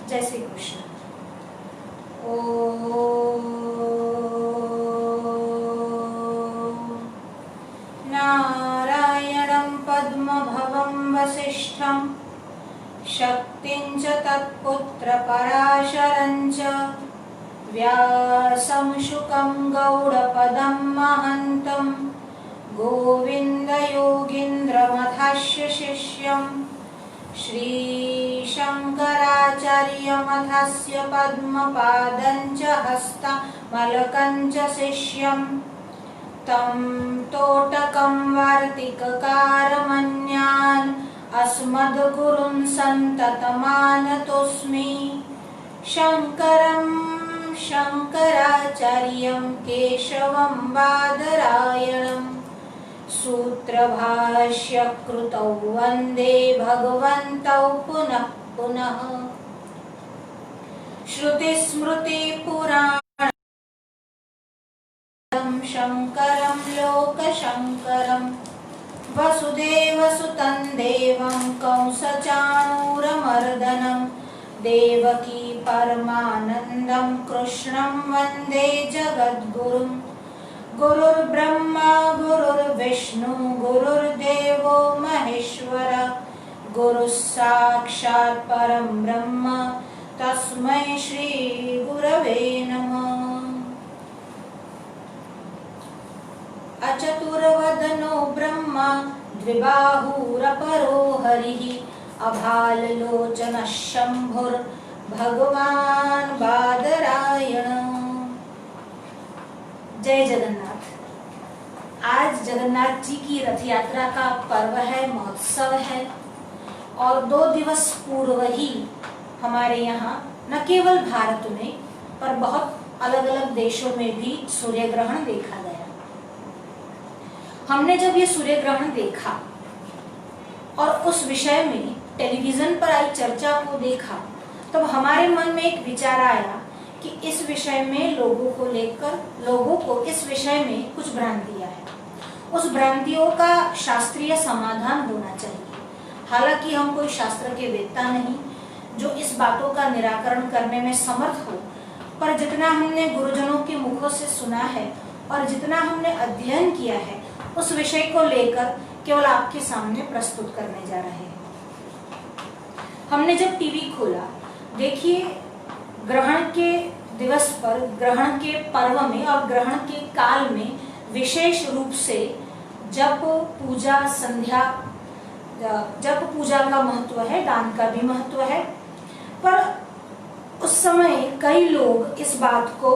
जय श्री कृष्ण। ओम नारायणं पद्मभवं वसिष्ठं शक्तिं च तत्पुत्र पराशरं च व्यासं शुकं गौडपदं महन्तं गोविन्द योगीन्द्रमथस्य शिष्यं श्री शंकराचार्यमथस्य पद्मपादं च हस्तमलकं च शिष्यं तं तोटकं वार्तिककारमन्यान् अस्मद्गुरुं सन्ततमानतोऽस्मि। शंकरं शंकराचार्यं केशवं बादरायणं सूत्रभाष्यकृतौ वन्दे भगवन्तौ पुनः पुनः। श्रुतिस्मृतिपुराणं शंकरं लोकशंकरं वसुदेवसुतं देवं कंसचाणूरमर्दनं देवकी परमानन्दं कृष्णं वन्दे जगद्गुरुं। गुरुर्ब्रह्मा गुरुर्विष्णु गुरुर्देवो महेश्वर गुरुः साक्षात् परं ब्रह्म तस्मै श्री गुरवे नमः। अचतुर्वदनो ब्रह्मा द्विबाहुरपरो हरिः अभाललोचनः शंभुर्भगवान् बादरायण। जय जगन्नाथ। आज जगन्नाथ जी की रथ यात्रा का पर्व है, महोत्सव है और 2 दिवस पूर्व ही हमारे यहाँ न केवल भारत में पर बहुत अलग अलग देशों में भी सूर्य ग्रहण देखा गया। हमने जब ये सूर्य ग्रहण देखा और उस विषय में टेलीविजन पर आई चर्चा को देखा तब हमारे मन में एक विचार आया कि इस विषय में लोगों को इस विषय में कुछ भ्रांतियां हैं, उस भ्रांतियों का शास्त्रीय समाधान होना चाहिए। हालांकि हम कोई शास्त्र के वेत्ता नहीं जो इस बातों का निराकरण करने में समर्थ हो, पर जितना हमने गुरुजनों के मुखों से सुना है और जितना हमने अध्ययन किया है उस विषय को लेकर केवल आपके सामने प्रस्तुत करने जा रहे हैं। हमने जब टीवी खोला, देखिए ग्रहण के दिवस पर, ग्रहण के पर्व में और ग्रहण के काल में विशेष रूप से जप पूजा संध्या, जप पूजा का महत्व है, दान का भी महत्व है, पर उस समय कई लोग इस बात को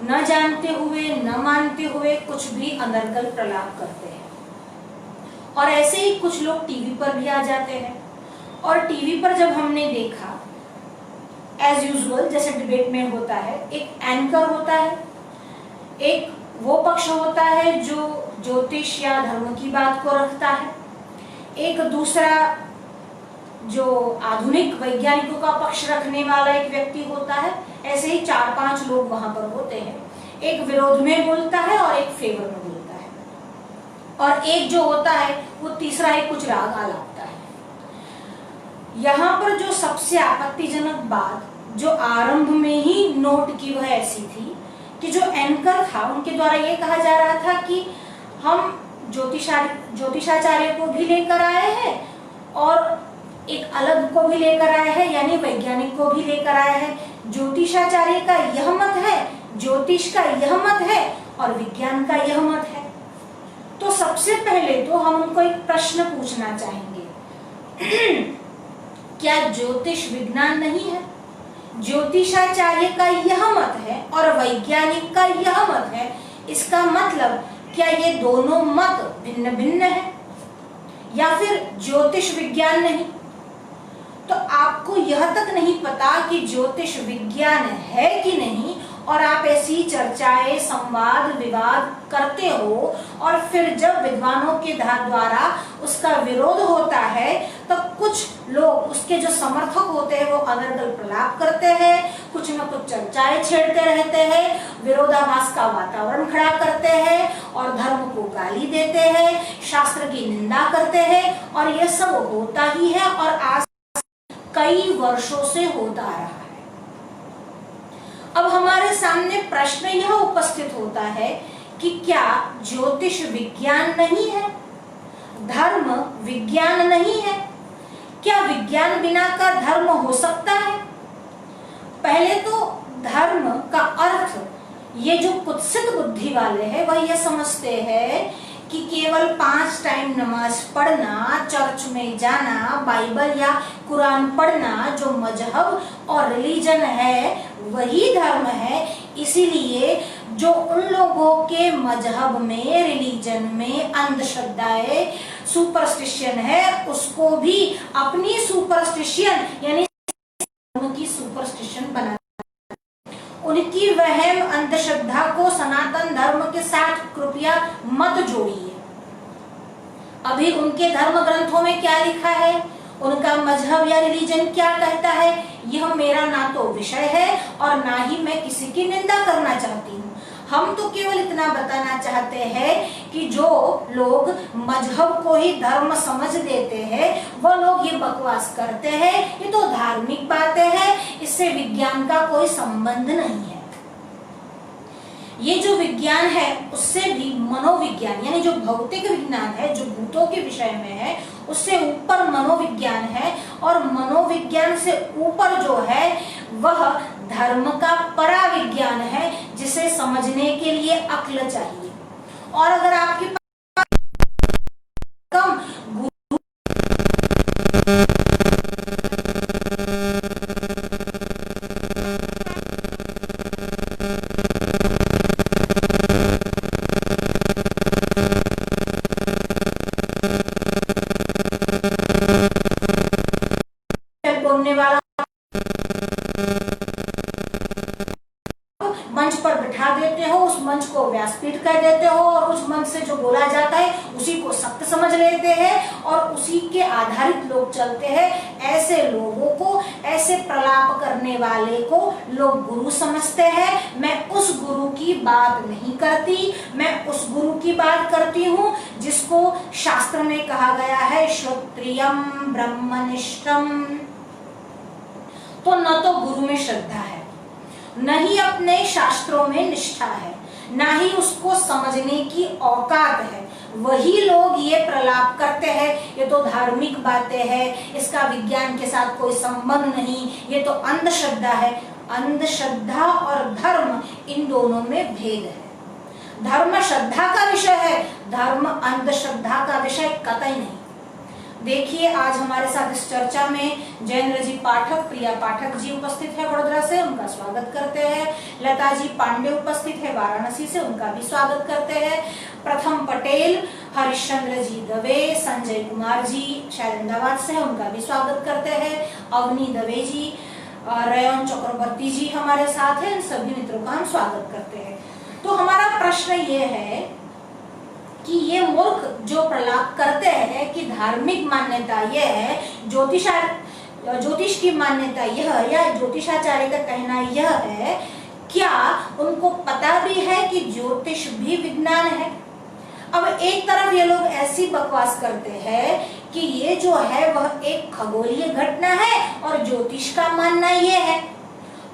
न जानते हुए न मानते हुए कुछ भी अनर्गल प्रलाप करते हैं। और ऐसे ही कुछ लोग टीवी पर भी आ जाते हैं और टीवी पर जब हमने देखा, एज यूजुअल जैसे डिबेट में होता है, एक एंकर होता है, एक वो पक्ष होता है जो ज्योतिष या धर्म की बात को रखता है, एक दूसरा जो आधुनिक वैज्ञानिकों का पक्ष रखने वाला एक व्यक्ति होता है। ऐसे ही 4-5 लोग वहां पर होते हैं, एक विरोध में बोलता है और एक फेवर में बोलता है और एक जो होता है वो तीसरा ही कुछ राग आलापता है। यहाँ पर जो सबसे आपत्तिजनक बात जो आरंभ में ही नोट की वह ऐसी थी कि जो एंकर था उनके द्वारा ये कहा जा रहा था कि हम ज्योतिषाचार्य को भी लेकर आए हैं और एक अलग को भी लेकर आए हैं, यानी वैज्ञानिक को भी लेकर आए हैं। ज्योतिषाचार्य का यह मत है, ज्योतिष का यह मत है और विज्ञान का यह मत है। तो सबसे पहले तो हम उनको एक प्रश्न पूछना चाहेंगे क्या ज्योतिष विज्ञान नहीं है? ज्योतिषाचार्य का यह मत है और वैज्ञानिक का यह मत है, इसका मतलब क्या ये दोनों मत भिन्न भिन्न है या फिर ज्योतिष विज्ञान नहीं? तो आपको यह तक नहीं पता कि ज्योतिष विज्ञान है कि नहीं और आप ऐसी चर्चाएं, संवाद, विवाद करते हो और फिर जब विद्वानों के द्वारा उसका विरोध होता है तो कुछ लोग उसके जो समर्थक होते हैं वो अनर्गल प्रलाप करते हैं, कुछ न कुछ चर्चाएं छेड़ते रहते हैं, विरोधाभास का वातावरण खड़ा करते हैं और धर्म को गाली देते हैं, शास्त्र की निंदा करते हैं और यह सब होता ही है। और आज कई वर्षों से होता रहा है। अब हमारे सामने प्रश्न यह उपस्थित होता है कि क्या ज्योतिष विज्ञान नहीं है, धर्म विज्ञान नहीं है? क्या विज्ञान बिना का धर्म हो सकता है? पहले तो धर्म का अर्थ ये जो कुत्सित बुद्धि वाले हैं वह यह समझते हैं कि केवल 5 टाइम नमाज पढ़ना, चर्च में जाना, बाइबल या कुरान पढ़ना जो मजहब और रिलीजन है वही धर्म है। इसीलिए जो उन लोगों के मजहब में, रिलीजन में अंधश्रद्धाएं, सुपरस्टिशन है, उसको भी अपनी सुपरस्टिशन यानी धर्म की सुपरस्टिशन बना, उनकी वहम अंधश्रद्धा को सनातन धर्म के साथ कृपया मत जोड़िए। अभी उनके धर्म ग्रंथों में क्या लिखा है, उनका मजहब या रिलीजन क्या कहता है, यह मेरा ना तो विषय है और ना ही मैं किसी की निंदा करना चाहती हूँ। हम तो केवल इतना बताना चाहते हैं कि जो लोग मजहब को ही धर्म समझ देते हैं वो लोग ये बकवास करते हैं, ये तो धार्मिक बातें हैं, इससे विज्ञान का कोई संबंध नहीं है। ये जो विज्ञान है उससे भी मनोविज्ञान यानी जो भौतिक विज्ञान है, जो भूतों के विषय में है, उससे ऊपर मनोविज्ञान है और मनोविज्ञान से ऊपर जो है वह धर्म का पराविज्ञान है, जिसे समझने के लिए अक्ल चाहिए। और अगर आपके पास कम बोलने वाला मंच पर बिठा देते हो, उस मंच को व्यासपीठ कर देते हो और उस मंच से जो बोला जाता है उसी को सत्य समझ लेते हैं और उसी के आधारित लोग चलते हैं। ऐसे लोगों को, ऐसे प्रलाप करने वाले को लोग गुरु समझते हैं। मैं उस गुरु की बात नहीं करती, मैं उस गुरु की बात करती हूँ जिसको शास्त्र में कहा गया है श्रोत्रियम ब्रह्मनिष्ठम। तो न तो गुरु में श्रद्धा है, न ही अपने शास्त्रों में निष्ठा है, न ही उसको समझने की औकात है। वही लोग ये प्रलाप करते हैं ये तो धार्मिक बातें हैं, इसका विज्ञान के साथ कोई संबंध नहीं, ये तो अंधश्रद्धा है। अंधश्रद्धा और धर्म इन दोनों में भेद है। धर्म श्रद्धा का विषय है, धर्म अंधश्रद्धा का विषय कतई नहीं। देखिए आज हमारे साथ इस चर्चा में जयेंद्र जी पाठक, प्रिया पाठक जी उपस्थित है वडोदरा से, उनका स्वागत करते हैं। लता जी पांडे उपस्थित है वाराणसी से, उनका भी स्वागत करते हैं। प्रथम पटेल, हरिश्चंद्र जी दवे, संजय कुमार जी शायद अहमदाबाद से है, उनका भी स्वागत करते हैं। अवनी दवे जी, रयन चक्रवर्ती जी हमारे साथ हैं, इन सभी मित्रों का हम स्वागत करते हैं। तो हमारा प्रश्न ये है कि ये मूर्ख जो प्रलाप करते हैं कि धार्मिक मान्यता यह है, ज्योतिष की मान्यता यह है या ज्योतिषाचार्य का कहना यह है, क्या उनको पता भी है कि ज्योतिष भी विज्ञान है? अब एक तरफ ये लोग ऐसी बकवास करते हैं कि ये जो है वह एक खगोलीय घटना है और ज्योतिष का मानना ये है।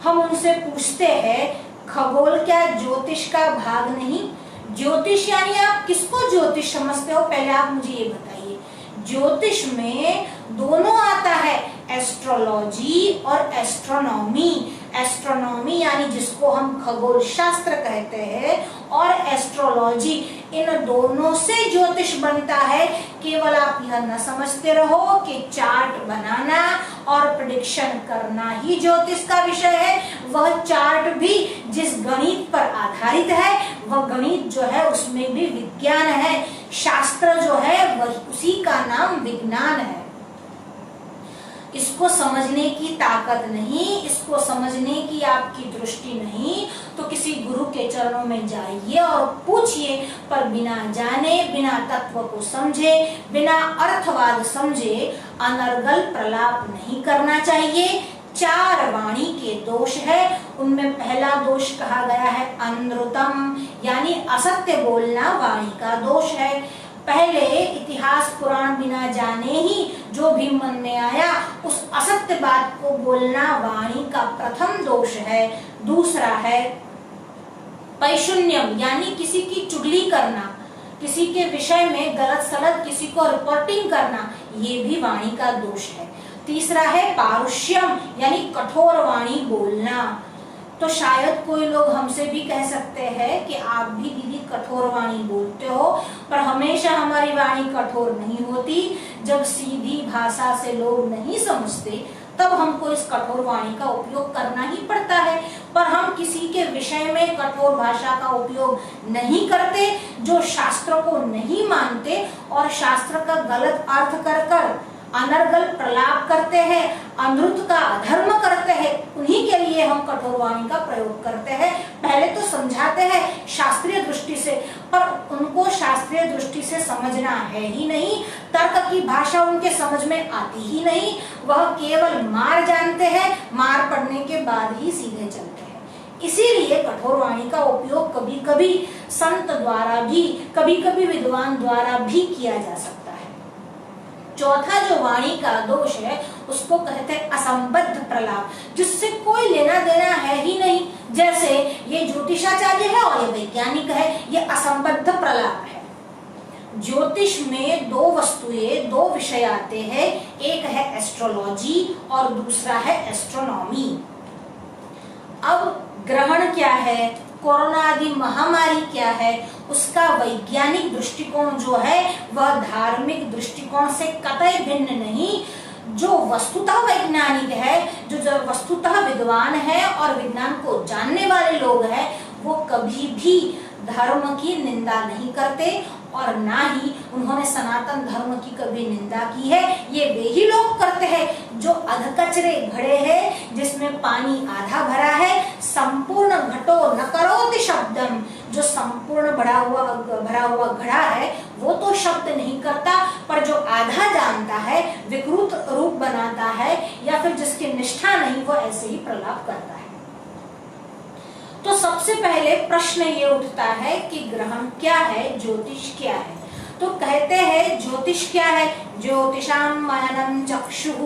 हम उनसे पूछते हैं खगोल क्या ज्योतिष का भाग नहीं? ज्योतिष यानी आप किसको ज्योतिष समझते हो, पहले आप मुझे ये बताइए। ज्योतिष में दोनों आता है, एस्ट्रोलॉजी और एस्ट्रोनॉमी। एस्ट्रोनॉमी यानी जिसको हम खगोल शास्त्र कहते हैं और एस्ट्रोलॉजी, इन दोनों से ज्योतिष बनता है। केवल आप यह न समझते रहो कि चार्ट बनाना और प्रेडिक्शन करना ही ज्योतिष का विषय है। वह चार्ट भी जिस गणित पर आधारित है वह गणित जो है उसमें भी विज्ञान है। शास्त्र जो है वह उसी का नाम विज्ञान है। इसको समझने की ताकत नहीं, इसको समझने की आपकी दृष्टि नहीं, तो किसी गुरु के चरणों में जाइए और पूछिए, पर बिना जाने, बिना तत्व को समझे, बिना अर्थवाद समझे अनर्गल प्रलाप नहीं करना चाहिए। 4 वाणी के दोष है, उनमें पहला दोष कहा गया है अनृतम यानी असत्य बोलना वाणी का दोष है। पहले इतिहास पुराण बिना जाने ही जो भी मन में आया उस असत्य बात को बोलना वाणी का प्रथम दोष है। दूसरा है पैशून्यम, यानी किसी की चुगली करना, किसी के विषय में गलत सलत किसी को रिपोर्टिंग करना, ये भी वाणी का दोष है। तीसरा है पारुष्यम, यानी कठोर वाणी बोलना। तो शायद कोई लोग हमसे भी कह सकते हैं कि आप भी दीदी कठोर वाणी बोलते हो, पर हमेशा हमारी वाणी कठोर नहीं होती। जब सीधी भाषा से लोग नहीं समझते तब हमको इस कठोर वाणी का उपयोग करना ही पड़ता है, पर हम किसी के विषय में कठोर भाषा का उपयोग नहीं करते। जो शास्त्र को नहीं मानते और शास्त्र का गलत अर्थ कर अनर्गल प्रलाप करते हैं, अनृत का अधर्म करते हैं, उन्हीं के लिए हम कठोर वाणी का प्रयोग करते हैं। पहले तो समझाते हैं शास्त्रीय दृष्टि से, पर उनको शास्त्रीय दृष्टि से समझना है ही नहीं, तर्क की भाषा उनके समझ में आती ही नहीं। वह केवल मार जानते हैं, मार पड़ने के बाद ही सीधे चलते हैं। इसीलिए कठोर वाणी का उपयोग कभी कभी संत द्वारा भी, कभी कभी विद्वान द्वारा भी किया जा सकता है। चौथा जो वाणी का दोष है उसको कहते हैं असंबद्ध प्रलाप, जिससे कोई लेना देना है ही नहीं। जैसे ये ज्योतिषाचार्य है और ये वैज्ञानिक है, ये असंबद्ध प्रलाप है। ज्योतिष में दो वस्तुएं, दो विषय आते हैं, एक है एस्ट्रोलॉजी और दूसरा है एस्ट्रोनॉमी। अब ग्रहण क्या है, कोरोना आदि महामारी क्या है, उसका वैज्ञानिक दृष्टिकोण जो है वह धार्मिक दृष्टिकोण से कतई भिन्न नहीं। जो वस्तुतः वैज्ञानिक है, जो वस्तुतः विद्वान है और विज्ञान को जानने वाले लोग हैं, वो कभी भी धर्म की निंदा नहीं करते और ना ही उन्होंने सनातन धर्म की कभी निंदा की है। ये वे ही लोग करते हैं जो अधकचरे घड़े हैं, जिसमें पानी आधा भरा है, संपूर्ण घटो न करोति शब्दम, जो संपूर्ण भरा हुआ घड़ा है वो तो शब्द नहीं करता, पर जो आधा जानता है, विकृत रूप बनाता है या फिर जिसकी निष्ठा नहीं, वो ऐसे ही प्रलाप करता है। तो सबसे पहले प्रश्न ये उठता है कि ग्रहण क्या है, ज्योतिष क्या है। तो कहते हैं ज्योतिष क्या है, ज्योतिषाम मननम चक्षुः,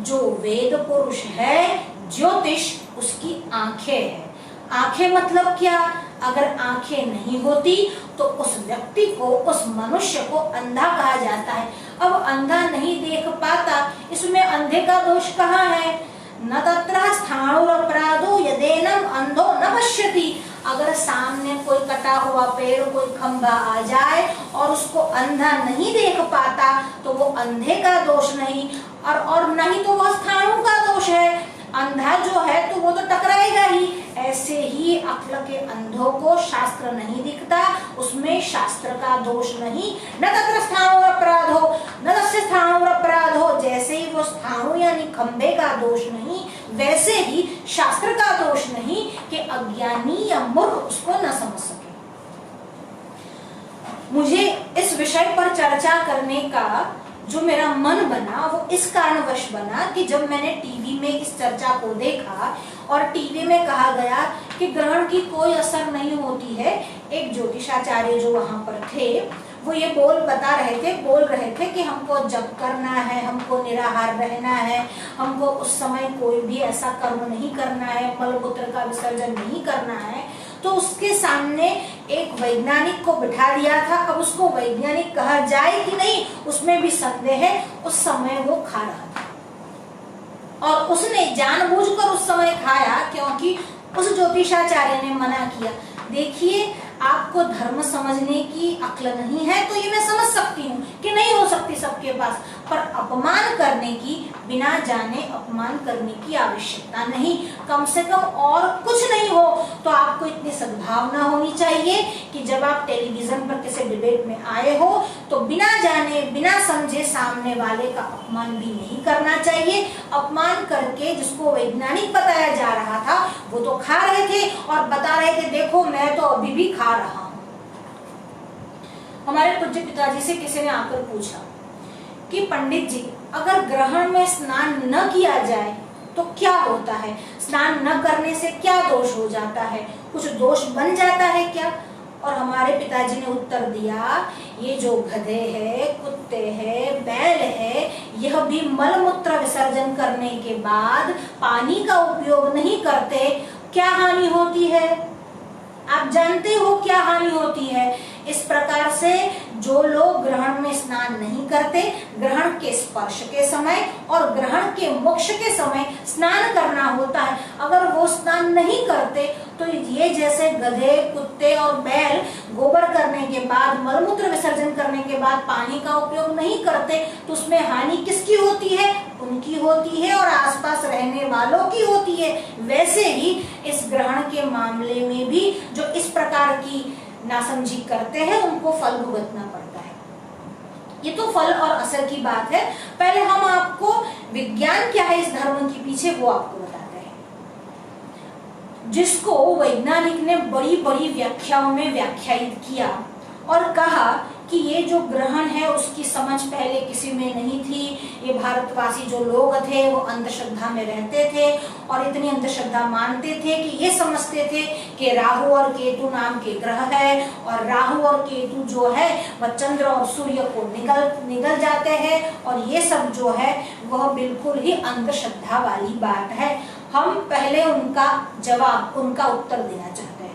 जो वेद पुरुष है ज्योतिष उसकी आंखें है। आंखें मतलब क्या, अगर आंखें नहीं होती तो उस व्यक्ति को, उस मनुष्य को अंधा कहा जाता है। अब अंधा नहीं देख पाता, इसमें अंधे का दोष कहाँ है। न तत्र स्थाणुरपराधो यदेनम अंधो न पश्यति, अगर सामने कोई कटा हुआ पेड़, कोई खंभा आ जाए और उसको अंधा नहीं देख पाता तो वो अंधे का दोष नहीं, और नहीं तो वह स्थाणु का दोष है। अंधा जो है तो वो तो टकराएगा ही। ऐसे ही अक्ल के अंधों को शास्त्र नहीं दिखता, उसमें शास्त्र का दोष नहीं। न तत्र स्थाणुरपराधो न तस्य स्थाणुरपराधो, जैसे ही वो स्थाणु यानी खंबे का दोष नहीं, वैसे ही शास्त्र का दोष नहीं कि अज्ञानी या मूर्ख उसको न समझ सके। मुझे इस विषय पर चर्चा करने का जो मेरा मन बना वो इस कारणवश बना कि जब मैंने टीवी में इस चर्चा को देखा और टीवी में कहा गया कि ग्रहण की कोई असर नहीं होती है, एक ज्योतिषाचार्य जो वहां पर थे वो ये बोल रहे थे कि हमको जप करना है, हमको निराहार रहना है, हमको उस समय कोई भी ऐसा कर्म नहीं करना है, मलमूत्र का विसर्जन नहीं करना है। तो उसके सामने एक वैज्ञानिक को बिठा दिया था। अब उसको वैज्ञानिक कहा जाए कि नहीं, उसमें भी संदेह है। उस समय वो खा रहा था और उसने जानबूझकर उस समय खाया क्योंकि उस ज्योतिषाचार्य ने मना किया। देखिए, आपको धर्म समझने की अक्ल नहीं है तो ये मैं समझ सकती हूँ कि नहीं हो सकती सबके पास, पर अपमान करने की, बिना जाने अपमान करने की आवश्यकता नहीं। कम से कम और कुछ नहीं हो तो आपको इतनी सद्भावना होनी चाहिए कि जब आप टेलीविजन पर किसी डिबेट में आए हो तो बिना जाने, बिना समझे सामने वाले का अपमान भी नहीं करना चाहिए। अपमान करके जिसको वैज्ञानिक बताया जा रहा था वो तो खा रहे थे और बता रहे थे देखो मैं तो अभी भी खा रहा हूं। हमारे पूज्य पिताजी से किसी ने आकर पूछा कि पंडित जी, अगर ग्रहण में स्नान न किया जाए तो क्या होता है, स्नान न करने से क्या दोष हो जाता है, कुछ दोष बन जाता है क्या? और हमारे पिताजी ने उत्तर दिया, ये जो गधे हैं, कुत्ते हैं, बैल है, यह भी मलमूत्र विसर्जन करने के बाद पानी का उपयोग नहीं करते, क्या हानि होती है? आप जानते हो क्या हानि होती है? इस प्रकार से जो लोग ग्रहण में स्नान नहीं करते, ग्रहण के स्पर्श के समय और ग्रहण के मोक्ष के समय स्नान करना होता है, अगर वो स्नान नहीं करते तो ये जैसे गधे, कुत्ते और बैल गोबर करने के बाद, मलमूत्र विसर्जन करने के बाद पानी का उपयोग नहीं करते, तो उसमें हानि किसकी होती है? उनकी होती है और आसपास रहने वालों की होती है। वैसे ही इस ग्रहण के मामले में भी जो इस प्रकार की नासमझी करते हैं उनको फल भुगतना पड़ता है। ये तो फल और असर की बात है। पहले हम आपको विज्ञान क्या है इस धर्म के पीछे वो आपको बताते हैं, जिसको वैज्ञानिक ने बड़ी बड़ी व्याख्याओं में व्याख्यायित किया और कहा कि ये जो ग्रहण है उसकी समझ पहले किसी में नहीं थी। ये भारतवासी जो लोग थे वो अंधश्रद्धा में रहते थे और इतनी अंधश्रद्धा मानते थे कि ये समझते थे कि राहु और केतु नाम के ग्रह है और राहु और केतु जो है वह चंद्र और सूर्य को निगल जाते हैं और ये सब जो है वह बिल्कुल ही अंधश्रद्धा वाली बात है। हम पहले उनका जवाब, उनका उत्तर देना चाहते हैं।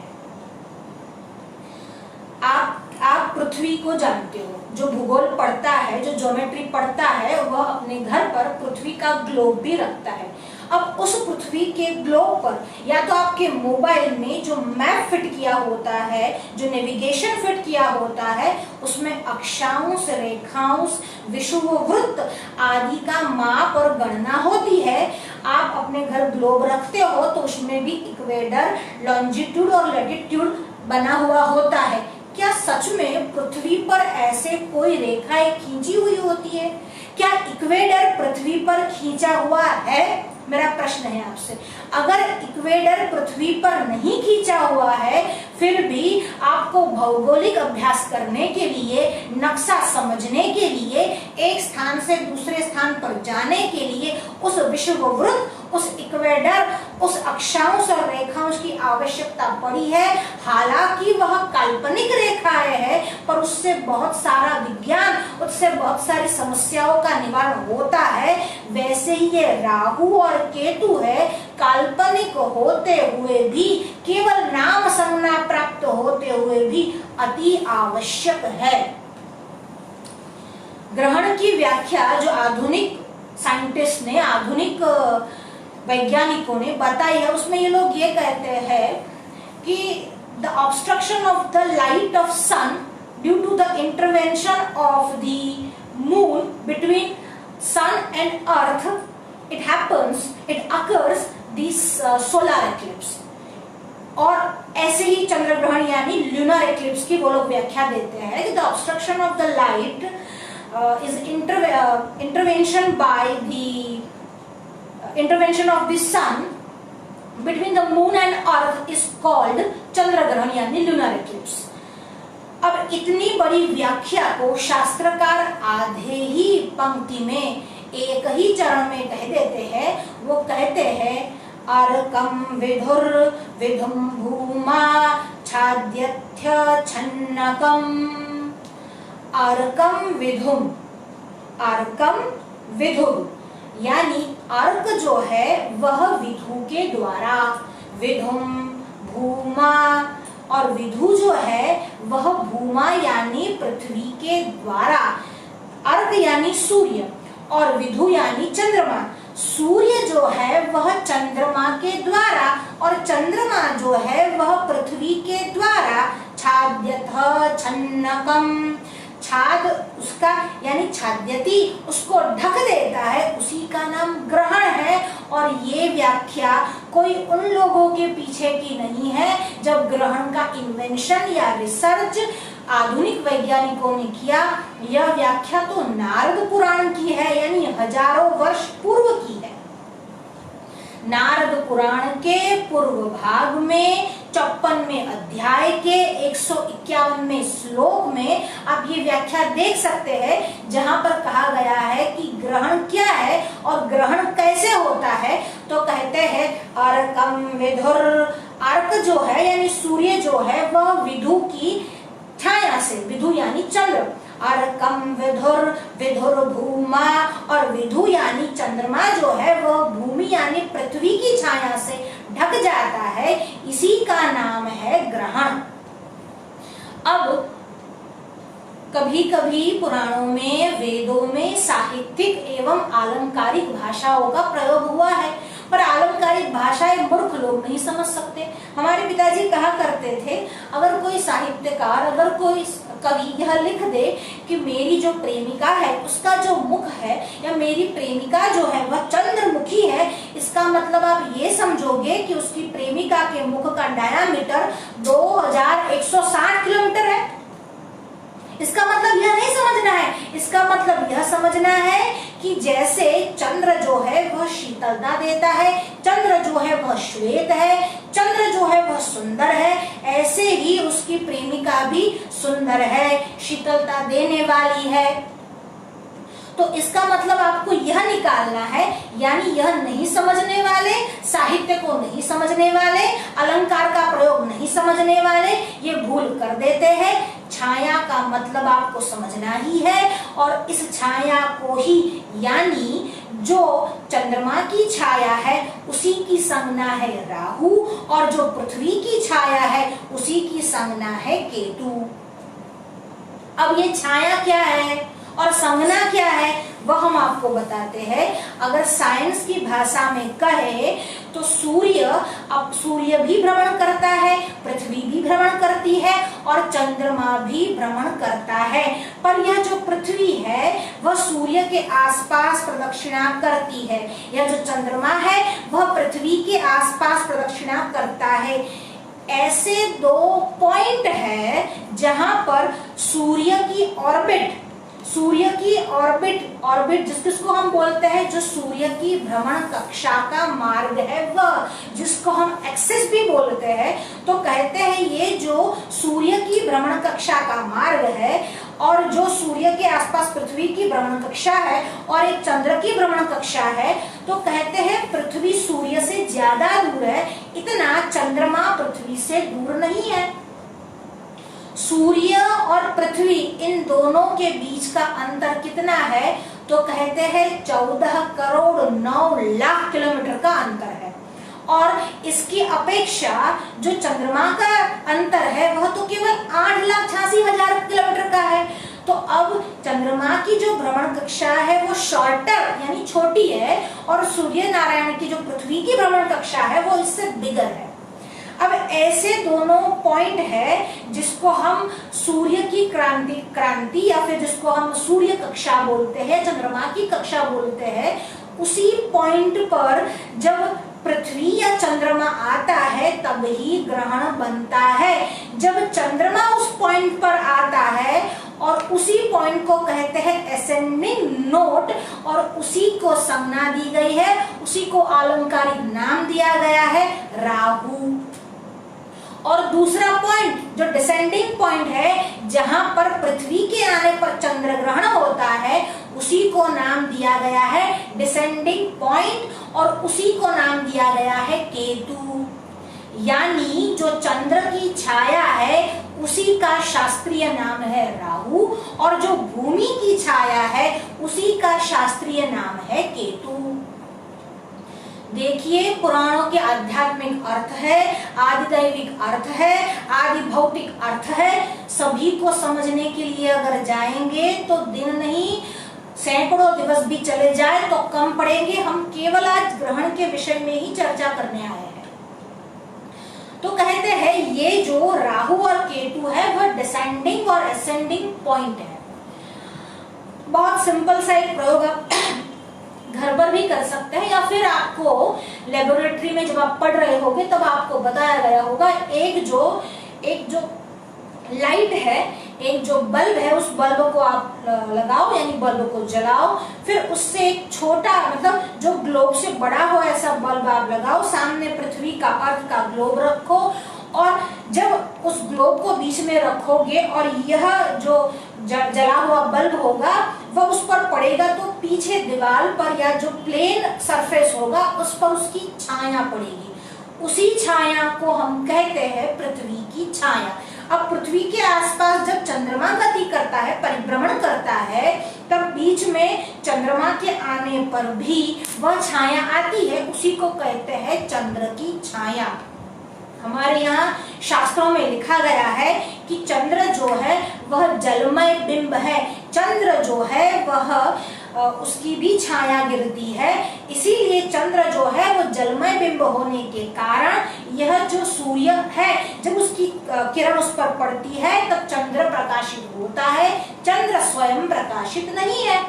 आप पृथ्वी को जानते हो, जो भूगोल पढ़ता है, जो ज्योमेट्री पढ़ता है, वह अपने घर पर पृथ्वी का ग्लोब भी रखता है। अब उस पृथ्वी के ग्लोब पर या तो आपके मोबाइल में जो मैप फिट किया होता है, जो नेविगेशन फिट किया होता है, उसमें अक्षांश, रेखांश, विषुववृत्त आदि का माप और गणना होती है। आप अपने घर ग्लोब रखते हो तो उसमें भी इक्वेटर, लॉन्जिट्यूड और लैटिट्यूड बना हुआ होता है। क्या सच में पृथ्वी पर ऐसे कोई रेखाएं खींची हुई होती है? क्या इक्वेटर पृथ्वी पर खींचा हुआ है? मेरा प्रश्न है आपसे। अगर इक्वेटर पृथ्वी पर नहीं खींचा हुआ है, फिर भी आपको भौगोलिक अभ्यास करने के लिए, नक्शा समझने के लिए, एक स्थान से दूसरे स्थान पर जाने के लिए उस विषुववृत्त, उस इक्वेटर, उस अक्षांश और रेखांश की आवश्यकता पड़ी है। हालांकि वह काल्पनिक रेखाएं है, पर उससे बहुत सारा विज्ञान, उससे बहुत सारी समस्याओं का निवारण होता है। वैसे ही ये राहु और केतु है, काल्पनिक होते हुए भी, केवल नाम संज्ञा प्राप्त होते हुए भी अति आवश्यक है। ग्रहण की व्याख्या जो आधुनिक साइंटिस्ट ने, आधुनिक वैज्ञानिकों ने बताई है, उसमें ये लोग ये कहते हैं कि the obstruction of the light of sun due to the intervention of the moon between sun and earth, it happens, it occurs this solar eclipse। और ऐसे ही चंद्र ग्रहण यानी ल्यूनर एक्लिप्स की वो लोग व्याख्या देते हैं कि the obstruction of the light is intervention by the intervention of the sun between the moon and earth is called चंद्र ग्रहण यानी ल्यूनर एक्लिप्स। अब इतनी बड़ी व्याख्या को शास्त्रकार आधे ही पंक्ति में, एक ही चरण में कह देते हैं। वो कहते हैं अर्कम विधुर विधुम भूमा छाद्यथ्य छन्नकम। अर्कम विधुम, अर्कम विधुर यानी अर्क जो है वह विधु के द्वारा, विधुम भूमा, और विधु जो है वह भूमा यानी पृथ्वी के द्वारा। अर्क यानी सूर्य और विधु यानी चंद्रमा। सूर्य जो है वह चंद्रमा के द्वारा और चंद्रमा जो है वह पृथ्वी के द्वारा। छाद्यथ छन्नकम, छाद उसका यानी छाद्यति, उसको ढक देता है, उसी का नाम ग्रहण है। और ये व्याख्या कोई उन लोगों के पीछे की नहीं है जब ग्रहण का इन्वेंशन या रिसर्च आधुनिक वैज्ञानिकों ने किया। यह व्याख्या तो नारद पुराण की है, यानी हजारों वर्ष पूर्व की है। नारद पुराण के पूर्व भाग में 54वें अध्याय के 151वें श्लोक में आप ये व्याख्या देख सकते हैं, जहां पर कहा गया है कि ग्रहण क्या है और ग्रहण कैसे होता है। तो कहते हैं अर्कम विधुर, अर्क जो है यानी सूर्य जो है वह विधु की से, विधु यानी चंद्र, अर्कम विधुर, विधुर भूमा, और विधु यानी चंद्रमा जो है वह भूमि यानी पृथ्वी की छाया से ढक जाता है, इसी का नाम है ग्रहण। अब कभी कभी पुराणों में, वेदों में साहित्यिक एवं आलंकारिक भाषाओं का प्रयोग हुआ है, पर आलंकारिक भाषाएं मूर्ख लोग नहीं समझ सकते। हमारे पिताजी कहा करते थे, अगर कोई साहित्यकार, अगर कोई कवि यह लिख दे कि मेरी जो प्रेमिका है उसका जो मुख है, या मेरी प्रेमिका जो है वह चंद्रमुखी है, इसका मतलब आप ये समझोगे कि उसकी प्रेमिका के मुख का डायामीटर 2160 किलोमीटर है। इसका मतलब यह नहीं समझना है, इसका मतलब यह समझना है कि जैसे चंद्र जो है वह शीतलता देता है, चंद्र जो है वह श्वेत है, चंद्र जो है वह सुंदर है, ऐसे ही उसकी प्रेमिका भी सुंदर है, शीतलता देने वाली है। तो इसका मतलब आपको यह निकालना है, यानी यह नहीं समझने वाले, साहित्य को नहीं समझने वाले, अलंकार का प्रयोग नहीं समझने वाले, ये भूल कर देते हैं। छाया का मतलब आपको समझना ही है, और इस छाया को ही, यानी जो चंद्रमा की छाया है उसी की संज्ञा है राहु, और जो पृथ्वी की छाया है उसी की संज्ञा है केतु। अब ये छाया क्या है और संज्ञा क्या है वह हम आपको बताते हैं। अगर साइंस की भाषा में कहे तो सूर्य भी भ्रमण करता है, पृथ्वी भी भ्रमण करती है, और चंद्रमा भी भ्रमण करता है। पर यह जो पृथ्वी है वह सूर्य के आसपास प्रदक्षिणा करती है, यह जो चंद्रमा है वह पृथ्वी के आसपास प्रदक्षिणा करता है। ऐसे दो पॉइंट है जहां पर सूर्य की ऑर्बिट जिसको हम बोलते हैं, जो सूर्य की भ्रमण कक्षा का मार्ग है वह, जिसको हम एक्सिस भी बोलते हैं, तो कहते हैं ये जो सूर्य की भ्रमण कक्षा का मार्ग है, और जो सूर्य के आसपास पृथ्वी की भ्रमण कक्षा है और एक चंद्र की भ्रमण कक्षा है, तो कहते हैं पृथ्वी सूर्य से ज्यादा दूर है, इतना चंद्रमा पृथ्वी से दूर नहीं है। सूर्य और पृथ्वी इन दोनों के बीच का अंतर कितना है, तो कहते हैं 14 करोड़ 9 लाख किलोमीटर का अंतर है, और इसकी अपेक्षा जो चंद्रमा का अंतर है वह तो केवल 8,86,000 किलोमीटर का है। तो अब चंद्रमा की जो भ्रमण कक्षा है वो शॉर्टर यानी छोटी है, और सूर्य नारायण की जो पृथ्वी की भ्रमण कक्षा है वो इससे बिगर है। अब ऐसे दोनों पॉइंट है जिसको हम सूर्य की क्रांति या फिर जिसको हम सूर्य कक्षा बोलते हैं, चंद्रमा की कक्षा बोलते हैं, उसी पॉइंट पर जब पृथ्वी या चंद्रमा आता है तब ही ग्रहण बनता है। जब चंद्रमा उस पॉइंट पर आता है और उसी पॉइंट को कहते हैं असेंडिंग नोट, और उसी को संज्ञा दी गई है, उसी को अलंकारिक नाम दिया गया है राहु। और दूसरा पॉइंट जो डिसेंडिंग पॉइंट है, जहां पर पृथ्वी के आने पर चंद्र ग्रहण होता है, उसी को नाम दिया गया है डिसेंडिंग पॉइंट, और उसी को नाम दिया गया है केतु। यानी जो चंद्र की छाया है उसी का शास्त्रीय नाम है राहु, और जो भूमि की छाया है उसी का शास्त्रीय नाम है केतु। देखिए, पुराणों के आध्यात्मिक अर्थ है, आदिदैविक अर्थ है, आदि भौतिक अर्थ है, सभी को समझने के लिए अगर जाएंगे तो दिन नहीं सैकड़ों दिवस भी चले जाए तो कम पड़ेंगे। हम केवल आज ग्रहण के विषय में ही चर्चा करने आए हैं। तो कहते हैं ये जो राहु और केतु है वह डिसेंडिंग और असेंडिंग पॉइंट है। बहुत सिंपल सा एक प्रयोग आप घर पर भी कर सकते हैं, या फिर आपको लेबोरेटरी में जब आप पढ़ रहे होंगे तब आपको बताया गया होगा। एक जो लाइट है, एक जो बल्ब है, उस बल्ब को आप लगाओ यानी बल्ब को जलाओ, फिर उससे एक छोटा मतलब जो ग्लोब से बड़ा हो ऐसा बल्ब आप लगाओ, सामने पृथ्वी का अर्थ का ग्लोब रखो, और जब उस ग्लोब को बीच में रखोगे और यह जो जला हुआ बल्ब होगा वह उस पर पड़ेगा, तो पीछे दीवार पर या जो प्लेन सरफेस होगा उस पर उसकी छाया पड़ेगी। उसी छाया को हम कहते हैं पृथ्वी की छाया। अब पृथ्वी के आसपास जब चंद्रमा गति करता है, परिभ्रमण करता है, तब बीच में चंद्रमा के आने पर भी वह छाया आती है, उसी को कहते हैं चंद्र की छाया। हमारे यहाँ शास्त्रों में लिखा गया है कि चंद्र जो है वह जलमय बिंब है, चंद्र जो है वह उसकी भी छाया गिरती है, इसीलिए चंद्र जो है वो जलमय बिंब होने के कारण यह जो सूर्य है जब उसकी किरण उस पर पड़ती है तब चंद्र प्रकाशित होता है, चंद्र स्वयं प्रकाशित नहीं है।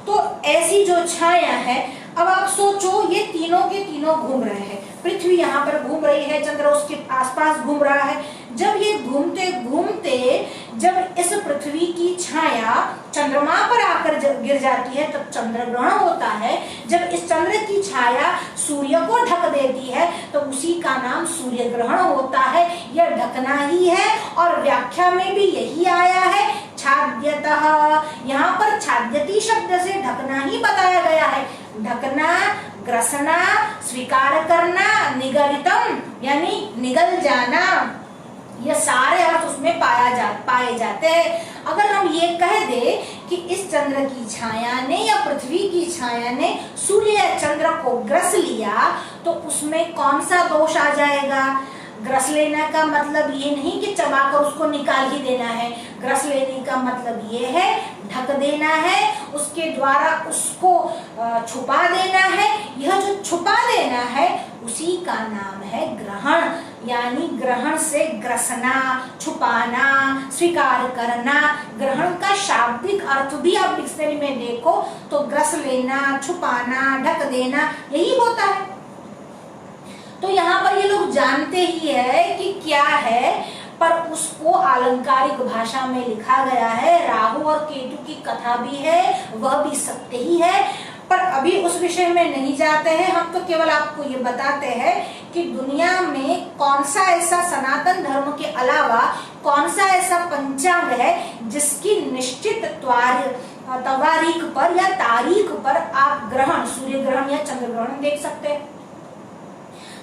तो ऐसी जो छाया है, अब आप सोचो ये तीनों के तीनों घूम रहे हैं, पृथ्वी यहाँ पर घूम रही है, चंद्र उसके आसपास घूम रहा है। जब ये घूमते घूमते जब इस पृथ्वी की छाया चंद्रमा पर आकर गिर जाती है तब चंद्र ग्रहण होता है। जब इस चंद्र की छाया सूर्य को ढक देती है तो उसी का नाम सूर्य ग्रहण होता है। यह ढकना ही है और व्याख्या में भी यही आया है, छाद्यतः। यहाँ पर छाद्यति शब्द से ढकना ही बताया गया है। ढकना, ग्रसना, स्वीकार करना, निगलितम यानी निगल जाना, ये सारे अर्थ उसमें पाए जाते हैं। अगर हम ये कह दे कि इस चंद्र की छाया ने या पृथ्वी की छाया ने सूर्य या चंद्र को ग्रस लिया तो उसमें कौन सा दोष आ जाएगा? ग्रस लेने का मतलब ये नहीं कि चबाकर उसको निकाल ही देना है, ग्रस लेने का मतलब ये है ढक देना है, उसके द्वारा उसको छुपा देना है। यह जो छुपा देना है उसी का नाम है ग्रहण, यानी ग्रहण से ग्रसना, छुपाना, स्वीकार करना। ग्रहण का शाब्दिक अर्थ भी आप डिक्शनरी में देखो तो ग्रस लेना, छुपाना, ढक देना यही होता है। तो यहाँ पर ये लोग जानते ही है कि क्या है, पर उसको अलंकारिक भाषा में लिखा गया है। राहु और केतु की कथा भी है, वह भी सत्य ही है, पर अभी उस विषय में नहीं जाते हैं। हम तो केवल आपको ये बताते हैं कि दुनिया में कौन सा ऐसा सनातन धर्म के अलावा कौन सा ऐसा पंचांग है जिसकी निश्चित तवारीख पर या तारीख पर आप ग्रहण, सूर्य ग्रहण या चंद्र ग्रहण देख सकते हैं।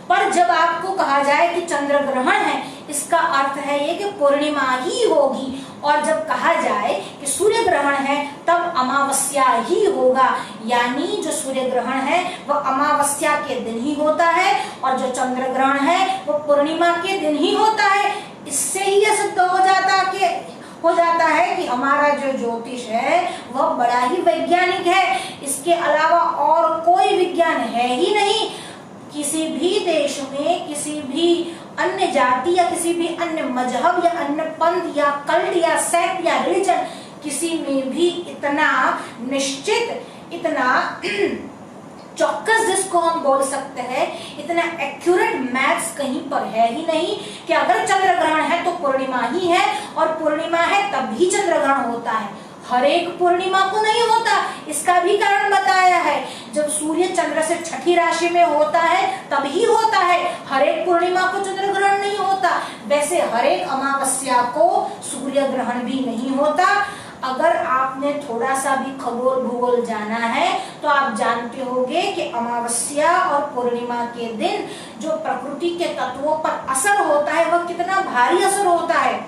पर जब आपको कहा जाए कि चंद्र ग्रहण है, इसका अर्थ है ये कि पूर्णिमा ही होगी, और जब कहा जाए कि सूर्य ग्रहण है तब अमावस्या ही होगा, यानी जो सूर्य ग्रहण है वह अमावस्या के दिन ही होता है और जो चंद्र ग्रहण है वो पूर्णिमा के दिन ही होता है। इससे ही यह सिद्ध हो जाता है कि हमारा जो ज्योतिष है वह बड़ा ही वैज्ञानिक है, इसके अलावा और कोई विज्ञान है ही नहीं। किसी भी देश में किसी भी अन्य जाति या किसी भी अन्य मजहब या अन्य पंथ या कल्ट या सेक्ट या रिलीजन, किसी में भी इतना निश्चित, इतना चौकस जिसको हम बोल सकते हैं, इतना एक्यूरेट मैथ्स कहीं पर है ही नहीं कि अगर चंद्र ग्रहण है तो पूर्णिमा ही है और पूर्णिमा है तब ही चंद्र ग्रहण होता है। हर एक पूर्णिमा को नहीं होता, इसका भी कारण बताया है। जब सूर्य चंद्र से छठी राशि में होता है तभी होता है, हर एक पूर्णिमा को चंद्र ग्रहण नहीं होता। वैसे हर एक अमावस्या को सूर्य ग्रहण भी नहीं होता। अगर आपने थोड़ा सा भी खगोल भूगोल जाना है तो आप जानते होंगे कि अमावस्या और पूर्णिमा के दिन जो प्रकृति के तत्वों पर असर होता है वह कितना भारी असर होता है।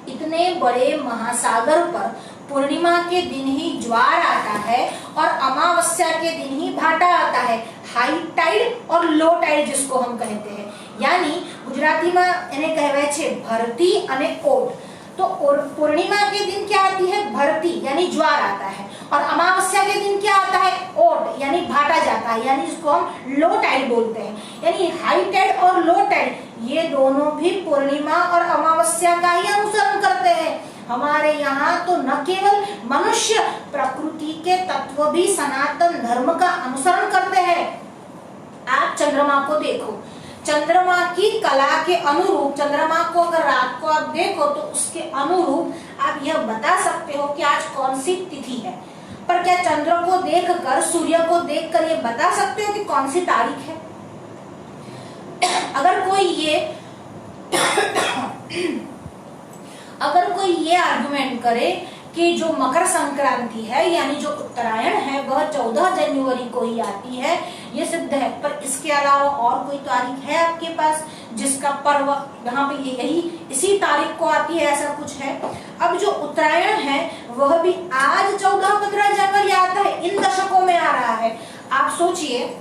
इतने बड़े महासागर पर पूर्णिमा के दिन ही ज्वार आता है और अमावस्या के दिन ही भाटा आता है, हाई टाइड और लो टाइड जिसको हम कहते हैं। यानी गुजराती में એને કહેવાય છે ભરતી અને ઓટ। तो पूर्णिमा के दिन क्या आती है? भरती यानी ज्वार आता है, और अमावस्या के दिन क्या आता है? ओट यानी भाटा जाता है, यानी जिसको हम लो टाइड बोलते हैं। यानी हाई टाइड और लो टाइड ये दोनों भी पूर्णिमा और अमावस्या का ही अनुसरण करते हैं। हमारे यहाँ तो न केवल मनुष्य, प्रकृति के तत्व भी सनातन धर्म का अनुसरण करते हैं। आप चंद्रमा को देखो, चंद्रमा की कला के अनुरूप, चंद्रमा को अगर रात को आप देखो तो उसके अनुरूप आप यह बता सकते हो कि आज कौन सी तिथि है। पर क्या चंद्र को देखकर, सूर्य को देखकर ये बता सकते हो कि कौन सी तारीख है? अगर कोई ये आर्गुमेंट करे कि जो मकर संक्रांति है यानी जो उत्तरायण है वह 14 जनवरी को ही आती है, ये सिद्ध है। पर इसके अलावा और कोई तारीख है आपके पास जिसका पर्व यहाँ पे यही इसी तारीख को आती है, ऐसा कुछ है? अब जो उत्तरायण है वह भी आज 14-15 जनवरी आता है, इन दशकों में आ रहा है। आप सोचिए,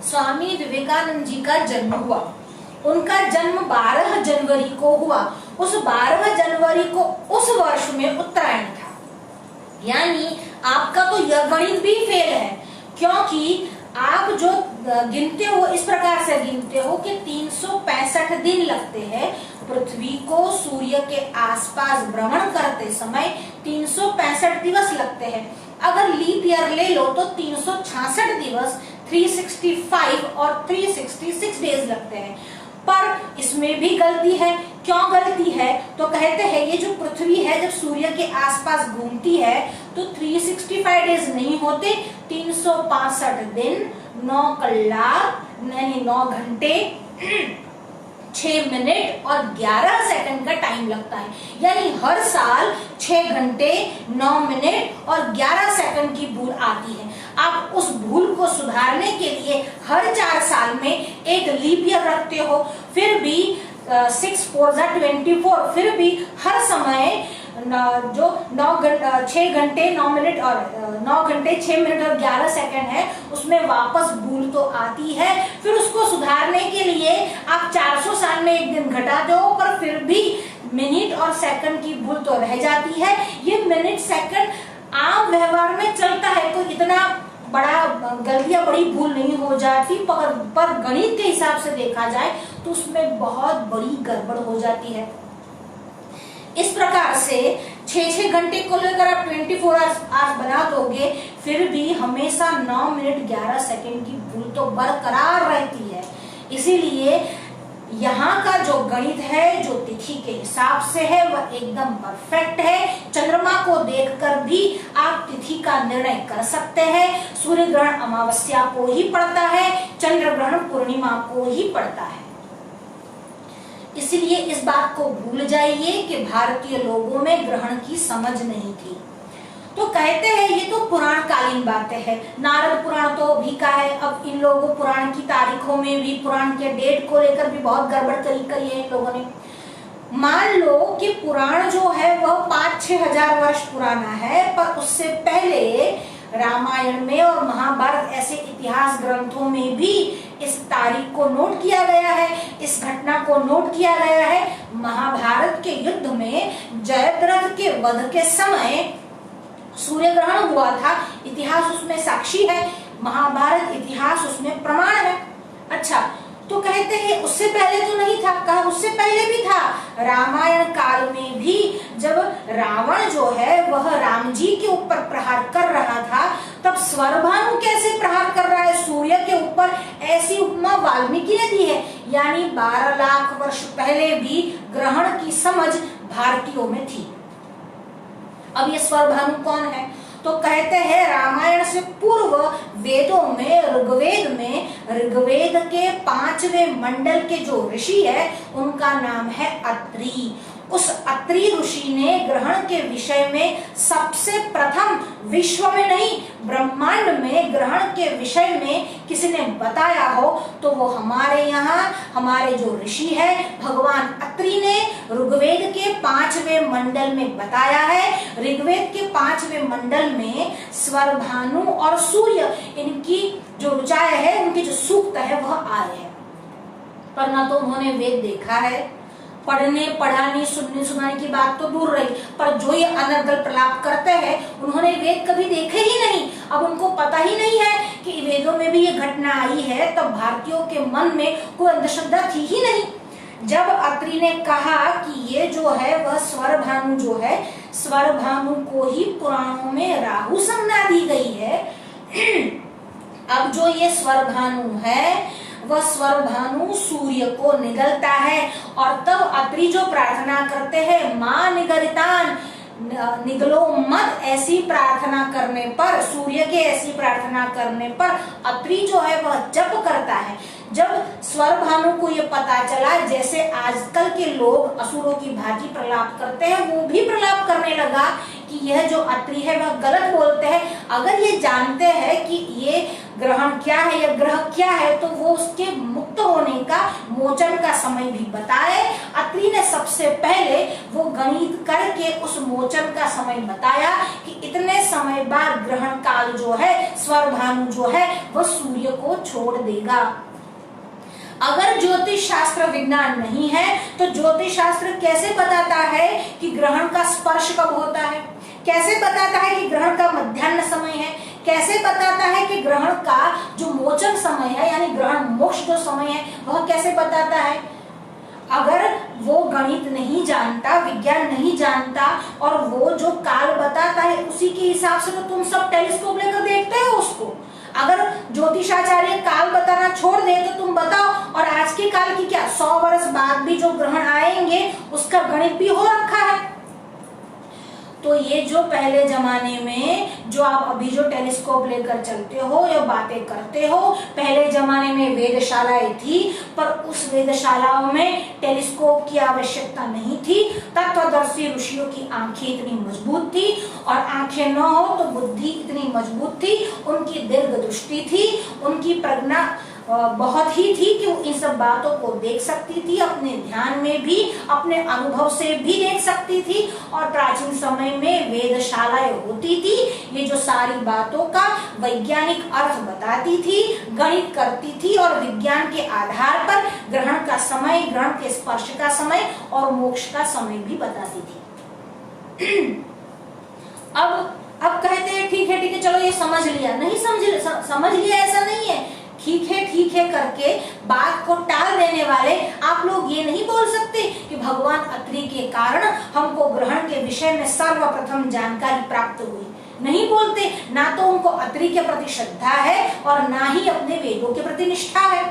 स्वामी विवेकानंद जी का जन्म हुआ, उनका जन्म 12 जनवरी को हुआ। उस 12 जनवरी को उस वर्ष में उत्तरायण था, यानी आपका तो यह गणित भी फेल है, क्योंकि आप जो गिनते हो इस प्रकार से गिनते हो कि 365 दिन लगते हैं पृथ्वी को सूर्य के आसपास भ्रमण करते समय, 365 दिवस लगते हैं। अगर लीप ईयर ले लो तो 366 दिवस, 365 और 366 डेज लगते हैं। पर इसमें भी गलती है। क्यों गलती है? तो कहते हैं ये जो पृथ्वी है जब सूर्य के आसपास घूमती है तो 365 डेज नहीं होते, 365 दिन 9 कलाक यानी 9 घंटे 6 मिनट और 11 सेकंड का टाइम लगता है। यानी हर साल 6 घंटे 9 मिनट और 11 सेकंड की भूल आती है। आप उस भूल को सुधारने के लिए हर 4 साल में एक लीप ईयर रखते हो, फिर भी 6 4 24, फिर भी हर समय जो 6 घंटे 9 मिनट और 9 घंटे 6 मिनट और 11 सेकंड है उसमें वापस भूल तो आती है। फिर उसको सुधारने के लिए आप 400 साल में एक दिन घटा दो, पर फिर भी मिनट और सेकंड की भूल तो रह जाती है। ये मिनट सेकंड आम व्यवहार में चलता है, कोई इतना बड़ा गलतियां बड़ी भूल नहीं हो जाती, पर गणित के हिसाब से देखा जाए तो उसमें बहुत बड़ी गड़बड़ हो जाती है। इस प्रकार से 6 घंटे को लेकर आप 24 आवर्स बना दोगे, फिर भी हमेशा 9 मिनट 11 सेकंड की भूल तो बरकरार रहती है। इसीलिए यहाँ का जो गणित है, जो तिथि के हिसाब से है, वह एकदम परफेक्ट है। चंद्रमा को देखकर भी आप तिथि का निर्णय कर सकते हैं। सूर्य ग्रहण अमावस्या को ही पड़ता है, चंद्र ग्रहण पूर्णिमा को ही पड़ता है। इसलिए इस बात को भूल जाइए कि भारतीय लोगों में ग्रहण की समझ नहीं थी। तो कहते हैं ये तो पुराण कालीन बातें हैं, नारद पुराण तो अभी का है। अब इन लोगों पुराण की तारीखों में भी, पुराण के डेट को लेकर भी बहुत गड़बड़ करी है इन लोगों ने। मान लो कि पुराण जो है वह 5-6 हजार वर्ष पुराना है, पर उससे पहले रामायण में और महाभारत ऐसे इतिहास ग्रंथों में भी इस तारीख को नोट किया गया है, इस घटना को नोट किया गया है। महाभारत के युद्ध में जयद्रथ के वध के समय सूर्य ग्रहण हुआ था, इतिहास उसमें साक्षी है, महाभारत इतिहास उसमें प्रमाण है। अच्छा, तो कहते हैं उससे पहले तो नहीं था, कहा उससे पहले भी था। रामायण काल में भी जब रावण जो है वह राम जी के ऊपर प्रहार कर रहा था, तब स्वरभानु कैसे प्रहार कर रहा है सूर्य के ऊपर, ऐसी उपमा वाल्मीकि ने दी है। यानी 12 लाख वर्ष पहले भी ग्रहण की समझ भारतीयों में थी। अब ये स्वरभानु कौन है? तो कहते हैं रामायण से पूर्व वेदों में, ऋग्वेद के 5वें मंडल के जो ऋषि है उनका नाम है अत्रि। उस अत्रि ऋषि ने ग्रहण के विषय में सबसे प्रथम, विश्व में नहीं ब्रह्मांड में ग्रहण के विषय में किसी ने बताया हो तो वो हमारे यहाँ हमारे जो ऋषि है भगवान अत्रि ने ऋग्वेद के 5वें मंडल में बताया है। ऋग्वेद के 5वें मंडल में स्वरभानु और सूर्य इनकी जो ऋचाएं है, उनके जो सूक्त है वह आए हैं। पर ना तो उन्होंने वेद देखा है, पढ़ने पढ़ाने सुनने सुनाने की बात तो दूर रही, पर जो ये अनर्गल प्रलाप करते हैं उन्होंने वेद कभी देखे ही नहीं। अब उनको पता ही नहीं है कि वेदों में भी ये घटना आई है, तब भारतीयों के मन में कोई अंधश्रद्धा थी ही नहीं। जब अत्रि ने कहा कि ये जो है वह स्वरभानु जो है, स्वरभानु को ही पुराणों में राहु संज्ञा दी गई है। अब जो ये स्वरभानु है वह स्वरभानु सूर्य को निगलता है, और तब अत्रि जो प्रार्थना करते हैं मां निगरितान, निगलो मत ऐसी प्रार्थना करने पर, सूर्य के ऐसी प्रार्थना करने पर अत्रि जो है वह जप करता है। जब स्वर भानु को ये पता चला, जैसे आजकल के लोग असुरों की भांति प्रलाप करते हैं, वो भी प्रलाप करने लगा कि यह जो अत्रि है वह गलत बोलते हैं। अगर ये जानते हैं कि ये ग्रहण क्या है, यह ग्रह क्या है, तो वो उसके मुक्त होने का, मोचन का समय भी बताए। अत्रि ने सबसे पहले वो गणित करके उस मोचन का समय बताया कि इतने समय बाद ग्रहण काल जो है, स्वर भानु जो है वह सूर्य को छोड़ देगा। अगर ज्योतिष शास्त्र विज्ञान नहीं है तो ज्योतिष शास्त्र कैसे बताता है कि ग्रहण का स्पर्श कब होता है, कैसे बताता है कि ग्रहण का मध्याह्न समय है, कैसे बताता है कि ग्रहण का जो मोचन समय है यानी ग्रहण मोक्ष जो समय है वह कैसे बताता है। अगर वो गणित नहीं जानता, विज्ञान नहीं जानता और वो जो काल बताता है उसी के हिसाब से तो तुम सब टेलीस्कोप लेकर देखते हो उसको। अगर ज्योतिषाचार्य काल बताना छोड़ दे तो तुम बताओ, और आज के काल की क्या 100 वर्ष बाद भी जो ग्रहण आएंगे उसका गणित भी हो रखा है। तो ये जो पहले जमाने में जो आप अभी जो टेलीस्कोप लेकर चलते हो या बातें करते हो, पहले जमाने में वेधशालाएं थी, पर उस वेधशालाओं में टेलीस्कोप की आवश्यकता नहीं थी। तत्वदर्शी ऋषियों की आंखें इतनी मजबूत थी, और आंखें न हो तो बुद्धि इतनी मजबूत थी, उनकी दीर्घ दृष्टि थी, उनकी प्रज्ञा बहुत ही थी कि वो इन सब बातों को देख सकती थी, अपने ध्यान में भी, अपने अनुभव से भी देख सकती थी। और प्राचीन समय में वेधशालाएं होती थी, ये जो सारी बातों का वैज्ञानिक अर्थ बताती थी, गणित करती थी, और विज्ञान के आधार पर ग्रहण का समय, ग्रहण के स्पर्श का समय और मोक्ष का समय भी बताती थी। अब कहते हैं ठीक है चलो ये समझ लिया, नहीं समझ लिया ऐसा नहीं है, ठीक है करके बात को टाल देने वाले आप लोग ये नहीं बोल सकते कि भगवान अत्रि के कारण हमको ग्रहण के विषय में सर्वप्रथम जानकारी प्राप्त हुई। नहीं बोलते, ना तो उनको अत्रि के प्रति श्रद्धा है और ना ही अपने वेदों के प्रति निष्ठा है।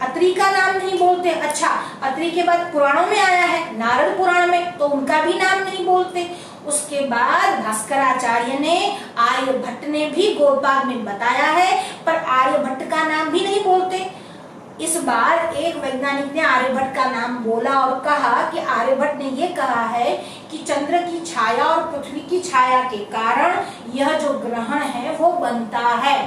अत्रि का नाम नहीं बोलते। अच्छा, अत्रि के बाद पुराणों में आया है, नारद पुराण में, तो उनका भी नाम नहीं बोलते। उसके बाद भास्कराचार्य ने, आर्यभट्ट ने भी गौड़पाद में बताया है, पर आर्यभट्ट का नाम भी नहीं बोलते। इस बार एक वैज्ञानिक ने आर्यभट्ट का नाम बोला और कहा कि आर्यभट्ट ने ये कहा है कि चंद्र की छाया और पृथ्वी की छाया के कारण यह जो ग्रहण है वो बनता है।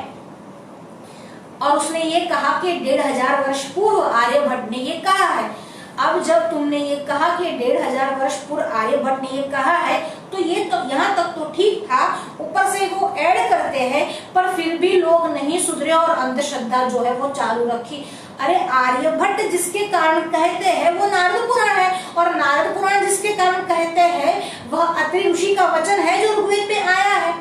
और उसने ये कहा कि 1500 वर्ष पूर्व आर्यभट्ट ने ये कहा है। अब जब तुमने ये कहा कि 1500 वर्ष पूर्व आर्यभट्ट ने ये कहा है, तो ये तो यहाँ तक तो ठीक था, ऊपर से वो ऐड करते हैं, पर फिर भी लोग नहीं सुधरे और अंधश्रद्धा जो है वो चालू रखी। अरे आर्यभट्ट जिसके कारण कहते हैं वो नारद पुराण है, और नारद पुराण जिसके कारण कहते हैं वह अत्रि ऋषि का वचन है जो ऋग्वेद में आया है।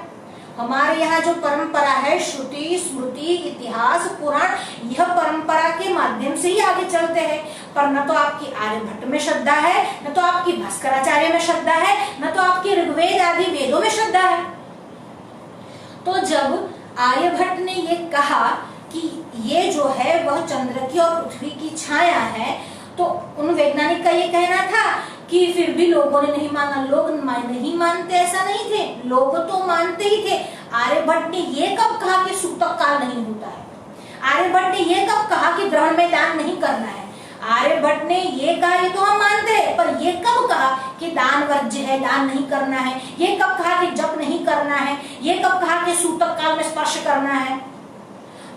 हमारे यहाँ जो परंपरा है, श्रुति, स्मृति, इतिहास, पुराण, यह परंपरा के माध्यम से ही आगे चलते हैं। पर न तो आपकी आर्यभट्ट में श्रद्धा है, न तो आपकी भास्कराचार्य में श्रद्धा है, न तो आपके ऋग्वेद आदि वेदों में श्रद्धा है। तो जब आर्यभट्ट ने ये कहा कि ये जो है वह चंद्र की और पृथ्वी की छाया है, तो उन वैज्ञानिक का ये कहना था कि फिर भी लोगों ने नहीं माना। लोग नहीं मानते ऐसा नहीं थे, लोग तो मानते ही थे। आर्यभट्ट ने ये कब कहा कि सूतक काल नहीं होता है? आर्यभट्ट ने ये कब कहा कि ग्रहण में दान नहीं करना है? आर्यभट्ट ने ये कहा, ये तो हम मानते हैं, पर ये कब कहा कि दान वर्ज्य है, दान नहीं करना है? ये कब कहा कि जप नहीं करना है? ये कब कहा कि सूतक काल में स्पर्श करना है?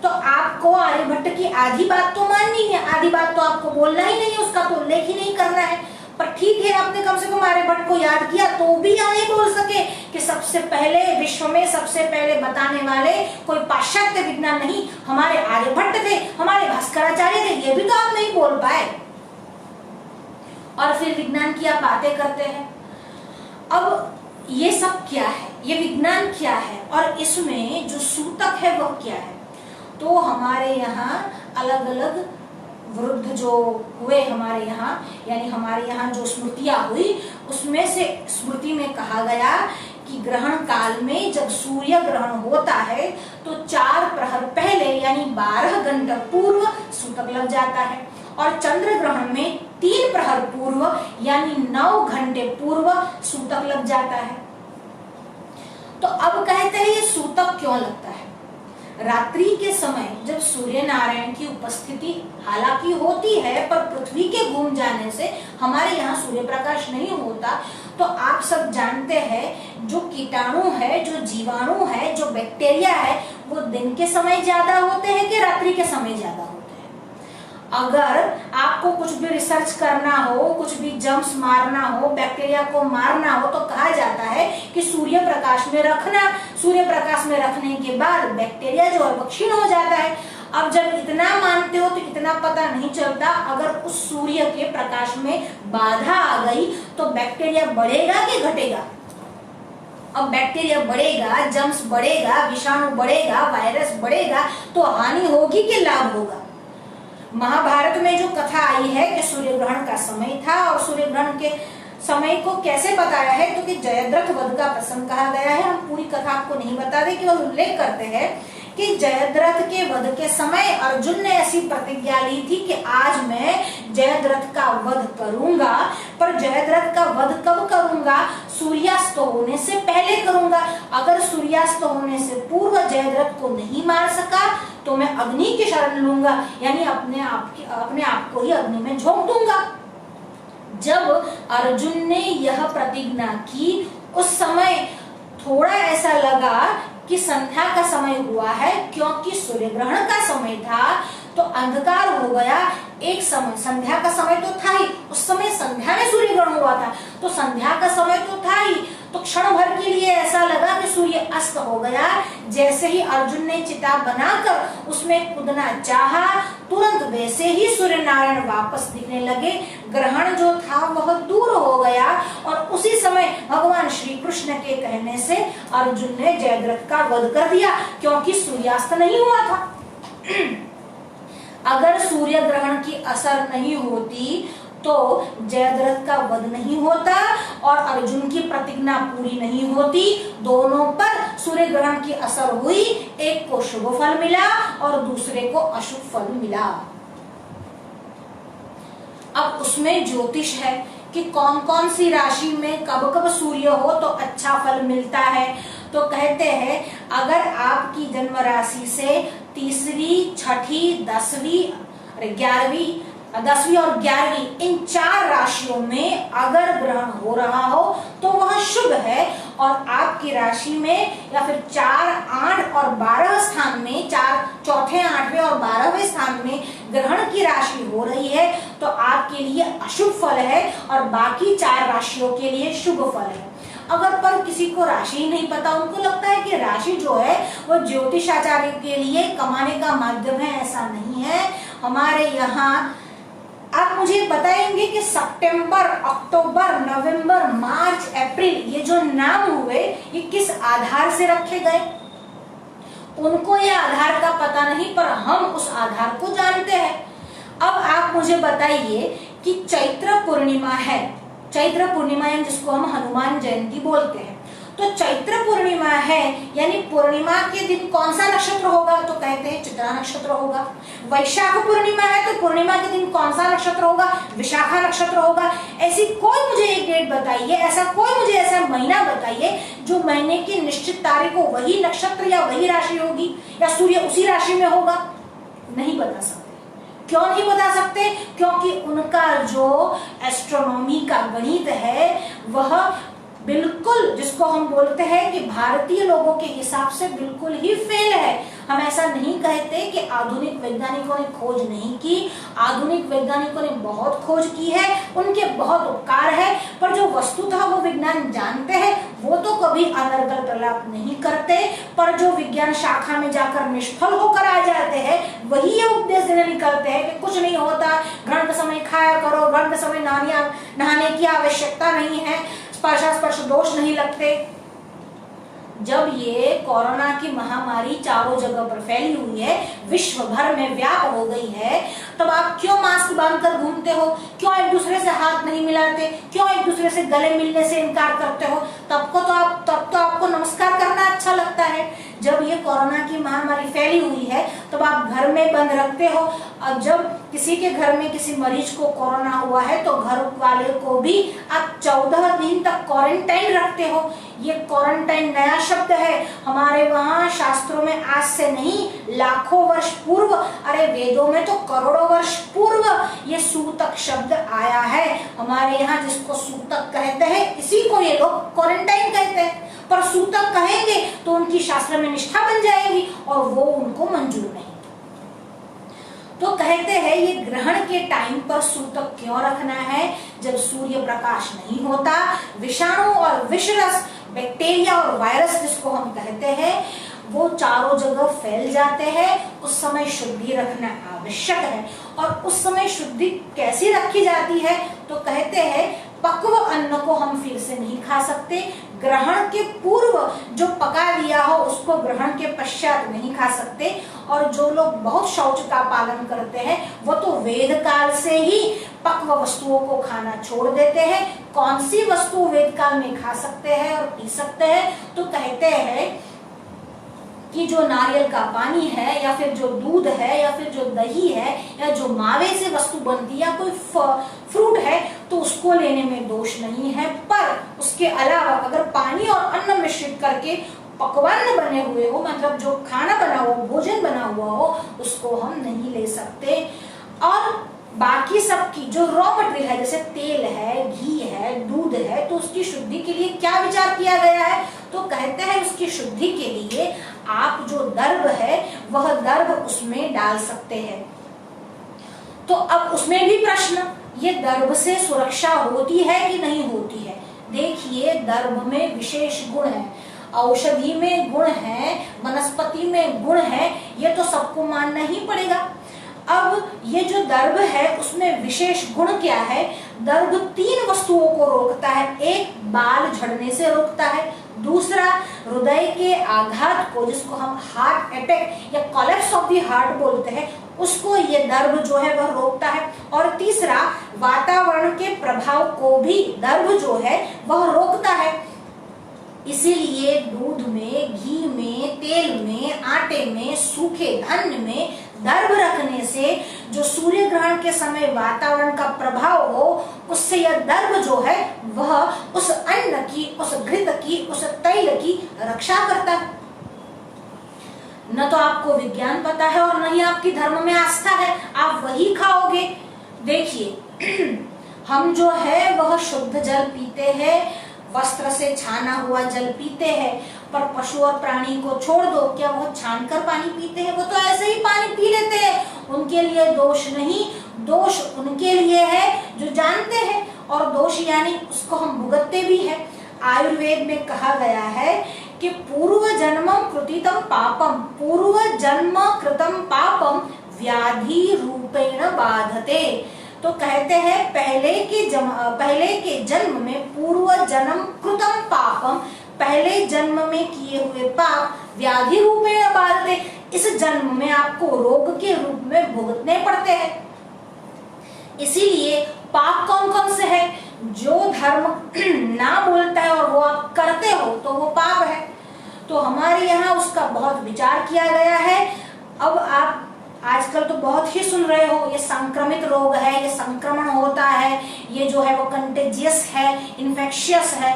तो आपको आर्यभट्ट की आधी बात तो माननी है, आधी बात तो आपको बोलना ही नहीं है, उसका तो उल्लेख ही नहीं करना है। पर ठीक है, आपने कम से कम आर्यभट्ट को याद किया, तो भी आप नहीं बोल सके कि सबसे पहले विश्व में सबसे पहले बताने वाले कोई पाश्चात्य विज्ञान नहीं, हमारे आर्यभट्ट थे, हमारे भास्कराचार्य थे। ये भी तो आप नहीं बोल पाए, और फिर विज्ञान की आप बातें करते हैं। अब ये सब क्या है, ये विज्ञान क्या है, और इसमें जो सूतक है वह क्या है? तो हमारे यहाँ अलग अलग वृद्ध जो हुए हमारे यहाँ, यानी हमारे यहाँ जो स्मृतियां हुई, उसमें से स्मृति में कहा गया कि ग्रहण काल में जब सूर्य ग्रहण होता है तो 4 प्रहर पहले यानी 12 घंटे पूर्व सूतक लग जाता है, और चंद्र ग्रहण में 3 प्रहर पूर्व यानी 9 घंटे पूर्व सूतक लग जाता है। तो अब कहते हैं ये सूतक क्यों लगता है? रात्रि के समय जब सूर्य नारायण की उपस्थिति हालांकि होती है, पर पृथ्वी के घूम जाने से हमारे यहाँ सूर्य प्रकाश नहीं होता। तो आप सब जानते हैं जो कीटाणु है, जो जीवाणु है, जो बैक्टीरिया है, वो दिन के समय ज्यादा होते हैं कि रात्रि के समय ज्यादा होते हैं? अगर आपको कुछ भी रिसर्च करना हो, कुछ भी जर्म्स मारना हो, बैक्टीरिया को मारना हो, तो कहा जाता है कि सूर्य प्रकाश में रखना। सूर्य प्रकाश में रखने के बाद बैक्टीरिया जो है वो क्षीण हो जाता है। अब जब इतना मानते हो तो इतना पता नहीं चलता, अगर उस सूर्य के प्रकाश में बाधा आ गई तो बैक्टीरिया बढ़ेगा कि घटेगा? अब बैक्टीरिया बढ़ेगा, जर्म्स बढ़ेगा, विषाणु बढ़ेगा, वायरस बढ़ेगा, तो हानि होगी कि लाभ होगा? महाभारत में जो कथा आई है कि सूर्य ग्रहण का समय था, और सूर्य ग्रहण के समय को कैसे बताया है, तो कि जयद्रथ वध का प्रसंग कहा गया है। हम पूरी कथा आपको नहीं बता दे, केवल उल्लेख करते हैं कि जयद्रथ के वध के समय अर्जुन ने ऐसी प्रतिज्ञा ली थी कि आज मैं जयद्रथ का वध करूंगा, पर जयद्रथ का वध कब करूंगा? सूर्यास्त होने से पहले करूंगा। अगर सूर्यास्त होने से पूर्व जयद्रथ को नहीं मार सका तो मैं अग्नि की शरण लूंगा, यानी अपने आप को ही अग्नि में झोंक दूंगा। जब अर्जुन ने यह प्रतिज्ञा की, उस समय थोड़ा ऐसा लगा कि संध्या का समय हुआ है, क्योंकि सूर्य ग्रहण का समय था तो अंधकार हो गया। एक समय संध्या का समय तो था ही, उस समय संध्या में सूर्य ग्रहण हुआ था, तो संध्या का समय तो था ही, तो क्षण भर के लिए ऐसा लगा कि सूर्य अस्त हो गया। जैसे ही अर्जुन ने चिता बनाकर उसमें कूदना चाहा, तुरंत वैसे ही सूर्य नारायण वापस दिखने लगे। ग्रहण जो था वह दूर हो गया, और उसी समय भगवान श्री कृष्ण के कहने से अर्जुन ने जयद्रथ का वध कर दिया, क्योंकि सूर्यास्त नहीं हुआ था। अगर सूर्य ग्रहण की असर नहीं होती तो जयद्रथ का वध नहीं होता और अर्जुन की प्रतिज्ञा पूरी नहीं होती। दोनों पर सूर्य ग्रहण की असर हुई, एक को शुभ फल मिला और दूसरे को अशुभ फल मिला। अब उसमें ज्योतिष है कि कौन कौन सी राशि में कब कब सूर्य हो तो अच्छा फल मिलता है। तो कहते हैं अगर आपकी जन्म राशि से तीसरी, छठी, 10वीं और 11वीं इन 4 राशियों में अगर ग्रहण हो रहा हो तो वह शुभ है, और आपकी राशि में या फिर 4, 8 और 12 स्थान में, 4 चौथे, 8वें और 12वें स्थान में ग्रहण की राशि हो रही है तो आपके लिए अशुभ फल है, और बाकी 4 राशियों के लिए शुभ फल है। अगर पर किसी को राशि ही नहीं पता, उनको लगता है कि राशि जो है वो ज्योतिष आचार्य के लिए कमाने का माध्यम है, ऐसा नहीं है। हमारे यहाँ आप मुझे बताएंगे कि सितंबर, अक्टूबर, नवंबर, मार्च, अप्रैल ये जो नाम हुए ये किस आधार से रखे गए? उनको ये आधार का पता नहीं, पर हम उस आधार को जानते हैं। अब आप मुझे बताइए कि चैत्र पूर्णिमा है, चैत्र पूर्णिमा यानी जिसको हम हनुमान जयंती बोलते हैं, तो चैत्र पूर्णिमा है यानी पूर्णिमा के दिन कौन सा नक्षत्र होगा? तो कहते हैं चित्रा नक्षत्र होगा। वैशाख पूर्णिमा है तो पूर्णिमा के दिन कौन सा नक्षत्र होगा? विशाखा नक्षत्र होगा। ऐसी कोई मुझे एक डेट बताइए, ऐसा कोई मुझे ऐसा महीना बताइए जो महीने की निश्चित तारीख को वही नक्षत्र या वही राशि होगी या सूर्य उसी राशि में होगा। नहीं बता सकते। क्यों नहीं बता सकते? क्योंकि उनका जो एस्ट्रोनॉमी का गणित है वह बिल्कुल, जिसको हम बोलते हैं कि भारतीय लोगों के हिसाब से बिल्कुल ही फेल है। हम ऐसा नहीं कहते कि आधुनिक वैज्ञानिकों ने खोज नहीं की, आधुनिक वैज्ञानिकों ने बहुत खोज की है, उनके बहुत उपकार है, पर जो वस्तु था वो विज्ञान जानते हैं, वो तो कभी अनर्गल प्रलाप नहीं करते, पर जो विज्ञान शाखा में जाकर निष्फल होकर आ जाते हैं वही ये उपदेश देने निकलते हैं कि कुछ नहीं होता, ग्रहण के समय खाया करो, ग्रहण के समय नहाने की आवश्यकता नहीं है, स्पर्श दोष नहीं लगते। जब ये कोरोना की महामारी चारों जगह पर फैली हुई है, विश्व भर में व्याप हो गई है, तब आप क्यों मास्क बांधकर घूमते हो? क्यों एक दूसरे से हाथ नहीं मिलाते? क्यों एक दूसरे से गले मिलने से इनकार करते हो? तब तो आपको नमस्कार करना अच्छा लगता है। जब ये कोरोना की महामारी फैली हुई है तब आप घर में बंद रखते हो, और जब किसी के घर में किसी मरीज को कोरोना हुआ है तो घर वाले को भी आप 14 दिन तक क्वारंटाइन रखते हो। ये क्वारंटाइन नया शब्द है, हमारे वहाँ शास्त्रों में आज से नहीं लाखों वर्ष पूर्व, अरे वेदों में तो करोड़ों वर्ष पूर्व ये सूतक शब्द आया है। हमारे यहाँ जिसको सूतक कहते हैं इसी को ये लोग क्वारंटाइन कहते हैं, पर सूतक कहेंगे तो उनकी शास्त्र में निष्ठा बन जाएगी और वो उनको मंजूर नहीं। तो कहते हैं ये ग्रहण के टाइम पर सूतक क्यों रखना है? जब सूर्य प्रकाश नहीं होता, विषाणु और विषरस, बैक्टीरिया और वायरस जिसको हम कहते हैं, वो चारों जगह फैल जाते हैं। उस समय शुद्धि रखना आवश्यक है। और उस समय शुद्धि कैसी रखी जाती है? तो कहते हैं पक्व अन्न को हम फिर से नहीं खा सकते, ग्रहण के पूर्व जो पका दिया हो उसको ग्रहण के पश्चात नहीं खा सकते। और जो लोग बहुत शौच का पालन करते हैं वो तो वेद काल से ही पक्व वस्तुओं को खाना छोड़ देते हैं। कौन सी वस्तु वेद काल में खा सकते हैं और पी सकते हैं? तो कहते हैं कि जो नारियल का पानी है या फिर जो दूध है या फिर जो दही है या जो मावे से वस्तु बनती है या कोई फ्रूट है तो उसको लेने में दोष नहीं है। पर उसके अलावा अगर पानी और अन्न मिश्रित करके पकवान बने हुए हो, मतलब जो खाना बना हुआ भोजन बना हुआ हो, उसको हम नहीं ले सकते। और बाकी सबकी जो रॉ मटेरियल है जैसे तेल है, घी है, दूध है, तो उसकी शुद्धि के लिए क्या विचार किया गया है? तो कहते हैं उसकी शुद्धि के लिए आप जो दर्भ है वह दर्भ उसमें डाल सकते हैं। तो अब उसमें भी प्रश्न, ये दर्भ से सुरक्षा होती है कि नहीं होती है? देखिए दर्भ में विशेष गुण है, औषधि में गुण है, वनस्पति में गुण है, ये तो सबको मानना ही पड़ेगा। अब ये जो दर्भ है उसमें विशेष गुण क्या है? दर्भ 3 वस्तुओं को रोकता है। एक, बाल झड़ने से रोकता है। दूसरा, हृदय के आघात को, जिसको हम हार्ट अटैक या कोलैप्स ऑफ द हार्ट बोलते हैं, उसको ये दर्भ जो है वह रोकता है। और तीसरा, वातावरण के प्रभाव को भी दर्भ जो है वह रोकता है। इसीलिए दूध में, घी में, तेल में, आटे में, सूखे धान्य में दर्भ रखने से जो सूर्य ग्रहण के समय वातावरण का प्रभाव हो उससे यह दर्भ जो है वह उस अन्न की, उस घृत की, उस तैल की रक्षा करता है। न तो आपको विज्ञान पता है और न ही आपकी धर्म में आस्था है, आप वही खाओगे। देखिए हम जो है वह शुद्ध जल पीते हैं, वस्त्र से छाना हुआ जल पीते हैं, पर पशु और प्राणी को छोड़ दो, क्या वो छानकर पानी पीते हैं? वो तो ऐसे ही पानी पी लेते हैं। उनके लिए दोष नहीं, दोष उनके लिए है जो जानते हैं, और दोष यानी उसको हम भुगतते भी हैं। आयुर्वेद में कहा गया है कि पूर्व जन्मम कृतितम पापम, पूर्व जन्म कृतम पापम व्याधि रूपेण बाधते। तो कहते हैं पहले के जन्म में पूर्व जन्म कृतम पापम, पहले जन्म में किए हुए पाप व्याधि रूपेण बाधते, इस जन्म में आपको रोग के रूप में भुगतने पड़ते हैं। इसीलिए पाप कौन कौन से है? जो धर्म ना बोलता है और वो आप करते हो तो वो पाप है। तो हमारे यहाँ उसका बहुत विचार किया गया है। अब आप आजकल तो बहुत ही सुन रहे हो, ये संक्रमित रोग है, ये संक्रमण होता है, ये जो है वो कंटेजियस है, इन्फेक्शियस है।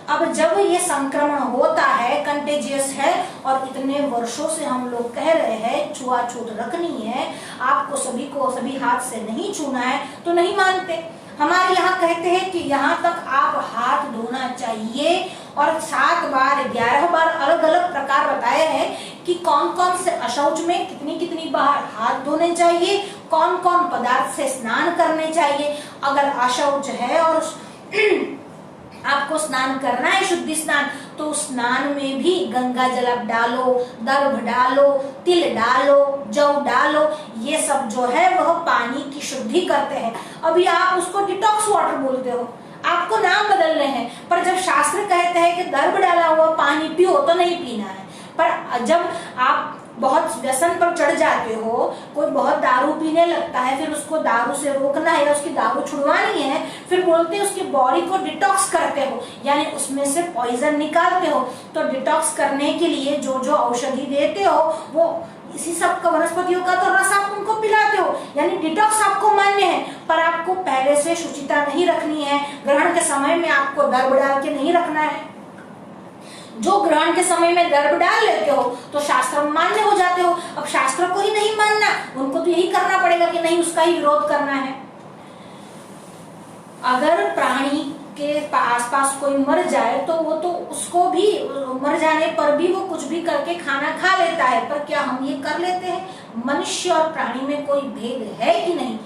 अब जब ये संक्रमण होता है, कंटेजियस है, और इतने वर्षों से हम लोग कह रहे हैं छुआछूत रखनी है, आपको सभी को सभी हाथ से नहीं छूना है, तो नहीं मानते। हमारे यहाँ कहते हैं कि यहाँ तक आप हाथ धोना चाहिए, और 7 बार 11 बार अलग अलग प्रकार बताए हैं कि कौन कौन से अशौच में कितनी कितनी बार हाथ धोने चाहिए, कौन कौन पदार्थ से स्नान करने चाहिए। अगर अशौच है और आपको स्नान करना है शुद्धि स्नान, तो स्नान में भी गंगा जल डालो, दर्भ डालो, तिल डालो, जौ डालो, ये सब जो है वह पानी की शुद्धि करते हैं। अभी आप उसको डिटॉक्स वाटर बोलते हो, आपको नाम बदलने हैं, पर जब शास्त्र कहते हैं कि दर्भ डाला हुआ पानी पियो तो नहीं पीना है। पर जब आप बहुत व्यसन पर चढ़ जाते हो, कोई बहुत दारू पीने लगता है, फिर उसको दारू से रोकना है या उसकी दारू छुड़वानी है, फिर बोलते हैं उसकी बॉडी को डिटॉक्स करते हो, यानी उसमें से पॉइजन निकालते हो। तो डिटॉक्स करने के लिए जो जो औषधि देते हो वो इसी सब का वनस्पतियों का तो रस आप उनको पिलाते हो, यानी डिटॉक्स आपको मान्य है, पर आपको पहले से शुचिता नहीं रखनी है। ग्रहण के समय में आपको दर्भ डाल के नहीं रखना है। जो ग्रहण के समय में दर्भ डाल लेते हो तो शास्त्र मान्य हो जाते हो। अब शास्त्र को ही नहीं मानना, उनको तो यही करना पड़ेगा कि नहीं, उसका ही विरोध करना है। अगर प्राणी के आसपास कोई मर जाए तो वो तो उसको भी मर जाने पर भी वो कुछ भी करके खाना खा लेता है, पर क्या हम ये कर लेते हैं? मनुष्य और प्राणी में कोई भेद है कि नहीं?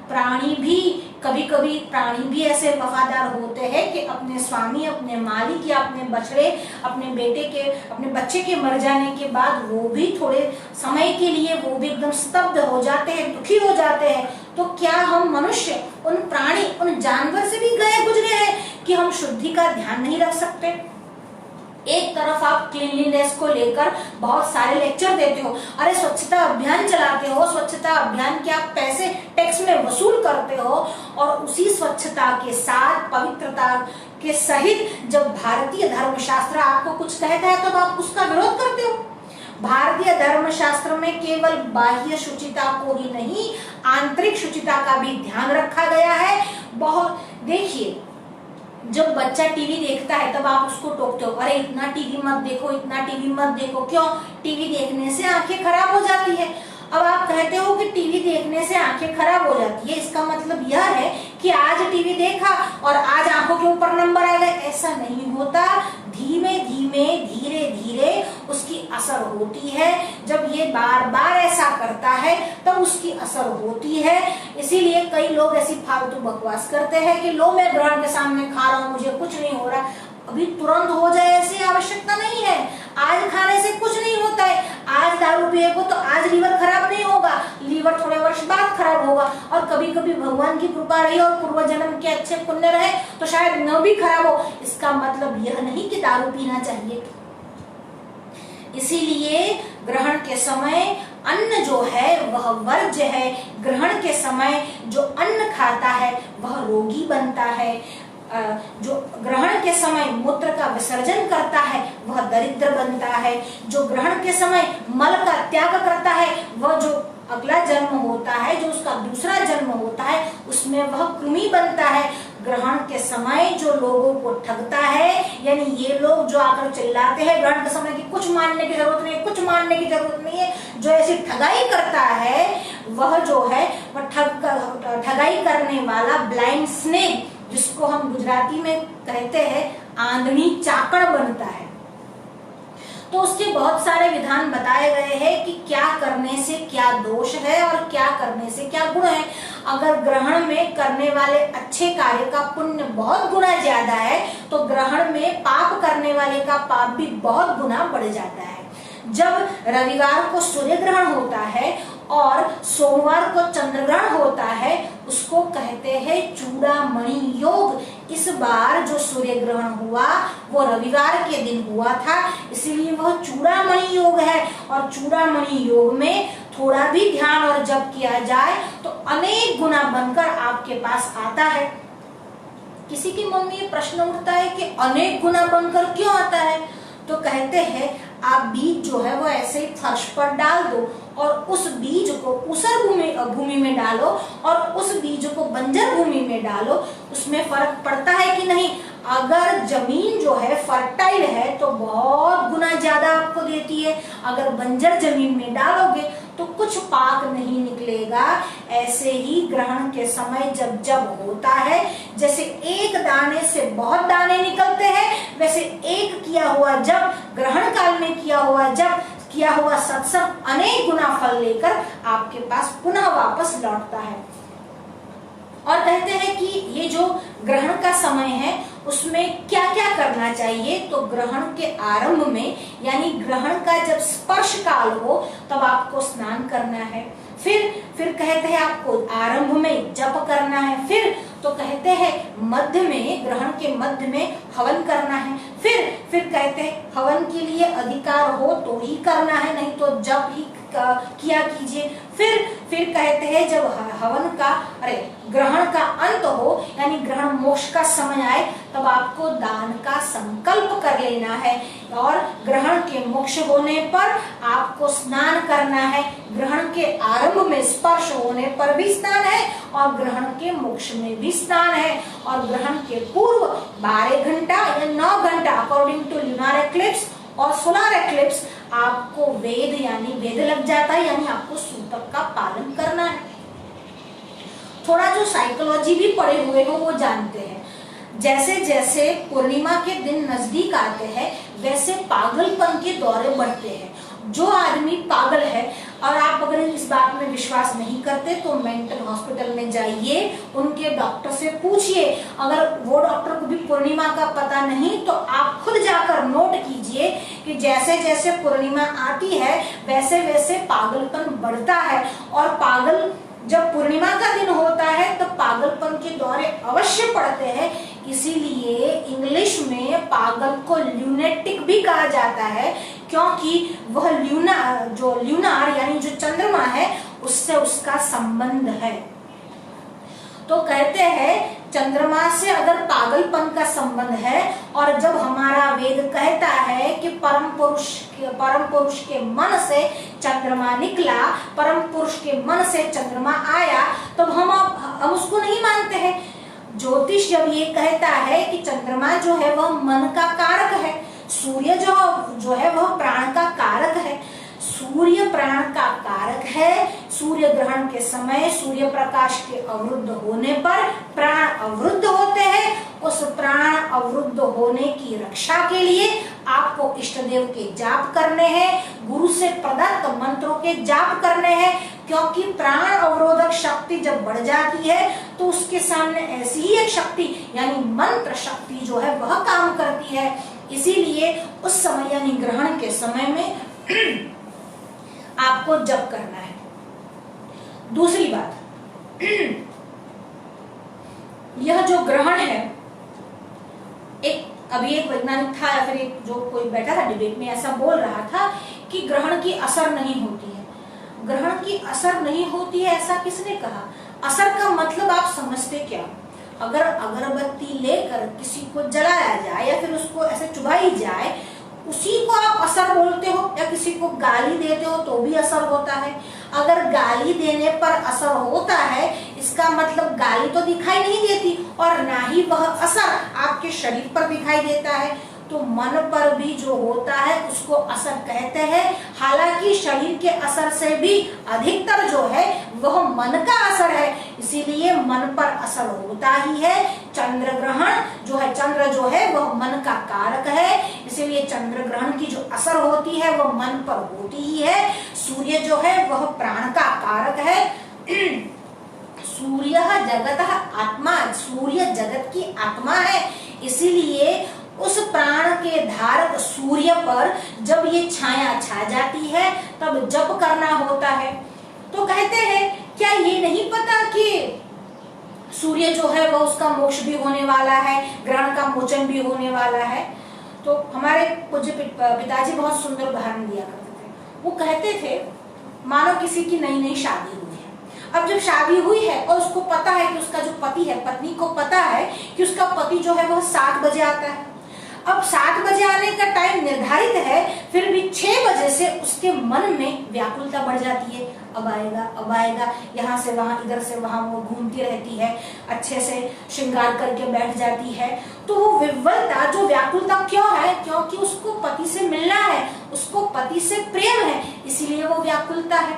प्राणी भी कभी कभी प्राणी भी ऐसे वफादार होते हैं कि अपने स्वामी, अपने मालिक या अपने बछड़े, अपने बेटे के, अपने बच्चे के मर जाने के बाद वो भी थोड़े समय के लिए वो भी एकदम स्तब्ध हो जाते हैं, दुखी हो जाते हैं। तो क्या हम मनुष्य उन प्राणी, उन जानवर से भी गए गुजरे हैं कि हम शुद्धि का ध्यान नहीं रख सकते? एक तरफ आप क्लीनलीनेस को लेकर बहुत सारे लेक्चर देते हो, अरे स्वच्छता अभियान चलाते हो, स्वच्छता अभियान के आप पैसे टैक्स में वसूल करते हो, और उसी स्वच्छता के साथ पवित्रता के सहित जब भारतीय धर्मशास्त्र आपको कुछ कहता है तो आप उसका विरोध करते हो। भारतीय धर्मशास्त्र में केवल बाह्य शुचिता को ही नहीं, आंतरिक शुचिता का भी ध्यान रखा गया है। बहुत देखिए, जब बच्चा टीवी देखता है तब आप उसको टोकते हो, अरे इतना टीवी मत देखो, इतना टीवी मत देखो। क्यों? टीवी देखने से आंखें खराब हो जाती है। अब आप कहते हो कि टीवी देखने से आंखें खराब हो जाती है, इसका मतलब यह है कि आज टीवी देखा और आज आंखों के ऊपर नंबर आ गए। ऐसा नहीं होता। धीमे धीमे, धीरे धीरे उसकी असर होती है। जब ये बार बार ऐसा करता है तब उसकी असर होती है। इसीलिए कई लोग ऐसी फालतू बकवास करते हैं कि लो मैं ग्रहण के सामने खा रहा हूँ, मुझे कुछ नहीं हो रहा। अभी तुरंत हो जाए ऐसी आवश्यकता नहीं है। आज खाने से कुछ नहीं होता है। आज दारू पिएगो तो आज लीवर खराब नहीं होगा, लीवर थोड़े वर्ष बाद खराब होगा। और कभी कभी भगवान की कृपा रही और पूर्व जन्म के अच्छे पुण्य रहे तो शायद न भी खराब हो। इसका मतलब यह नहीं कि दारू पीना चाहिए। इसीलिए ग्रहण के समय अन्न जो है वह वर्ज्य है। ग्रहण के समय जो अन्न खाता है वह रोगी बनता है। जो ग्रहण के समय मूत्र का विसर्जन करता है वह दरिद्र बनता है। जो ग्रहण के समय मल का त्याग करता है वह जो अगला जन्म होता है, जो उसका दूसरा जन्म होता है, उसमें वह कृमि बनता है। ग्रहण के समय जो लोगों को ठगता है, यानी ये लोग जो आकर चिल्लाते हैं ग्रहण के समय कि कुछ मानने की जरूरत नहीं है, कुछ मानने की जरूरत नहीं है, जो ऐसी ठगाई करता है वह जो है वह ठगाई करने वाला ब्लाइंड स्नेक, जिसको हम गुजराती में कहते हैं आंधनी चाकड़ बनता है। तो उसके बहुत सारे विधान बताए गए हैं कि क्या करने से क्या दोष है और क्या करने से क्या गुण है। अगर ग्रहण में करने वाले अच्छे कार्य का पुण्य बहुत गुना ज्यादा है तो ग्रहण में पाप करने वाले का पाप भी बहुत गुना बढ़ जाता है। जब रविवार को सूर्य ग्रहण होता है और सोमवार को चंद्र ग्रहण होता है, उसको कहते हैं चूड़ामणि योग। इस बार जो सूर्य ग्रहण हुआ वो रविवार के दिन हुआ था, इसीलिए वह चूड़ामणि योग है। और चूड़ामणि योग में थोड़ा भी ध्यान और जप किया जाए तो अनेक गुना बनकर आपके पास आता है। किसी की मन में ये प्रश्न उठता है कि अनेक गुना बनकर क्यों आता है? तो कहते हैं आप बीज जो है वो ऐसे ही फर्श पर डाल दो और उस बीज को ऊसर भूमि में डालो और उस बीज को बंजर भूमि में डालो, उसमें फर्क पड़ता है कि नहीं? अगर जमीन जो है फर्टाइल है तो बहुत गुना ज्यादा आपको देती है, अगर बंजर जमीन में डालोगे तो कुछ पाक नहीं निकलेगा। ऐसे ही ग्रहण के समय जब जब होता है, जैसे एक दाने से बहुत दाने निकलते हैं, वैसे एक किया हुआ जब, ग्रहण काल में किया हुआ जब, किया हुआ सत्संग अनेक गुना फल लेकर आपके पास पुनः वापस लौटता है। और कहते हैं कि ये जो ग्रहण का समय है उसमें क्या क्या करना चाहिए। तो ग्रहण के आरंभ में, यानी ग्रहण का जब स्पर्श काल हो तब आपको स्नान करना है। फिर कहते हैं आपको आरंभ में जप करना है। फिर कहते हैं मध्य में, ग्रहण के मध्य में हवन करना है। फिर कहते हैं हवन के लिए अधिकार हो तो ही करना है, नहीं तो जब ही किया कीजिए। फिर कहते हैं जब हवन का ग्रहण का अंत हो, यानी ग्रहण मोक्ष का समय आए, तब आपको दान का संकल्प कर लेना है। और ग्रहण के मोक्ष होने पर आपको स्नान करना है। ग्रहण के आरंभ में स्पर्श होने पर भी स्नान है और ग्रहण के मोक्ष में भी स्नान है। और ग्रहण के पूर्व 12 घंटा या 9 घंटा अकॉर्डिंग टू ल्यूनर एक्लिप्स और सोलर एक्लिप्स आपको वेद लग जाता है, यानी आपको सूतक का पालन करना है। थोड़ा जो साइकोलॉजी भी पढ़े हुए हो वो जानते हैं, जैसे जैसे पूर्णिमा के दिन नजदीक आते हैं वैसे पागलपन के दौरे बढ़ते हैं। जो आदमी पागल है, और आप अगर इस बात में विश्वास नहीं करते तो मेंटल हॉस्पिटल में जाइए, उनके डॉक्टर से पूछिए। अगर वो डॉक्टर को भी पूर्णिमा का पता नहीं तो आप खुद जाकर नोट कीजिए कि जैसे जैसे पूर्णिमा आती है वैसे वैसे पागलपन बढ़ता है। और पागल जब पूर्णिमा का दिन होता है तो पागलपन के दौरे अवश्य पड़ते हैं। इसीलिए इंग्लिश में पागल को ल्यूनेटिक भी कहा जाता है, क्योंकि वह ल्यूनार यानी जो चंद्रमा है उससे उसका संबंध है। तो कहते हैं चंद्रमा से अगर पागलपन का संबंध है, और जब हमारा वेद कहता है कि परम पुरुष के मन से चंद्रमा निकला, परम पुरुष के मन से चंद्रमा आया, तब हम उसको नहीं मानते हैं। ज्योतिष जब ये कहता है कि चंद्रमा जो है वह मन का कारक है, सूर्य जो है वह प्राण का कारक है, सूर्य प्राण का कारक है। सूर्य ग्रहण के समय सूर्य प्रकाश के अवरुद्ध होने पर प्राण अवरुद्ध होते हैं। उस प्राण अवरुद्ध होने की रक्षा के लिए आपको इष्ट देव के जाप करने हैं, गुरु से प्रदत्त मंत्रों के जाप करने हैं, क्योंकि प्राण अवरोधक शक्ति जब बढ़ जाती है तो उसके सामने ऐसी ही एक शक्ति यानी मंत्र शक्ति जो है वह काम करती है। इसीलिए उस समय यानी ग्रहण के समय में आपको जप करना है। दूसरी बात, यह जो ग्रहण है, अभी एक वैज्ञानिक था या फिर एक जो कोई बैठा था डिबेट में ऐसा बोल रहा था कि ग्रहण की असर नहीं होती है। ग्रहण की असर नहीं होती है ऐसा किसने कहा? असर का मतलब आप समझते क्या? अगर अगरबत्ती लेकर किसी को जलाया जाए या फिर उसको ऐसे चुभाई जाए, उसी को आप असर बोलते हो। या किसी को गाली देते हो तो भी असर होता है। अगर गाली देने पर असर होता है, इसका मतलब गाली तो दिखाई नहीं देती और ना ही वह असर आपके शरीर पर दिखाई देता है। तो मन पर भी जो होता है उसको असर कहते हैं। हालांकि शरीर के असर से भी अधिकतर जो है वह मन का असर है, इसीलिए मन पर असर होता ही है। चंद्र ग्रहण जो है, चंद्र जो है वह मन का कारक है, इसीलिए चंद्र ग्रहण की जो असर होती है वह मन पर होती ही है। सूर्य जो है वह प्राण का कारक है। सूर्य जगतः आत्मा, सूर्य जगत की आत्मा है, इसीलिए उस प्राण के धारक सूर्य पर जब ये छाया छा जाती है तब जप करना होता है। तो कहते हैं क्या ये नहीं पता कि सूर्य जो है वह उसका मोक्ष भी होने वाला है, ग्रहण का मोचन भी होने वाला है। तो हमारे पूज्य पिताजी बहुत सुंदर उदाहरण दिया करते थे। वो कहते थे मानो किसी की नई नई शादी हुई है। अब जब शादी हुई है और उसको पता है कि उसका जो पति है, पत्नी को पता है कि उसका पति जो है वह 7 बजे आता है। अब 7 बजे आने का टाइम निर्धारित है, फिर भी 6 बजे से उसके मन में व्याकुलता बढ़ जाती है। अब आएगा, यहाँ से वहां, इधर से वहां वो घूमती रहती है, अच्छे से श्रृंगार करके बैठ जाती है। तो वो विह्वलता, जो व्याकुलता क्यों है? क्योंकि उसको पति से मिलना है, उसको पति से प्रेम है, इसीलिए वो व्याकुलता है।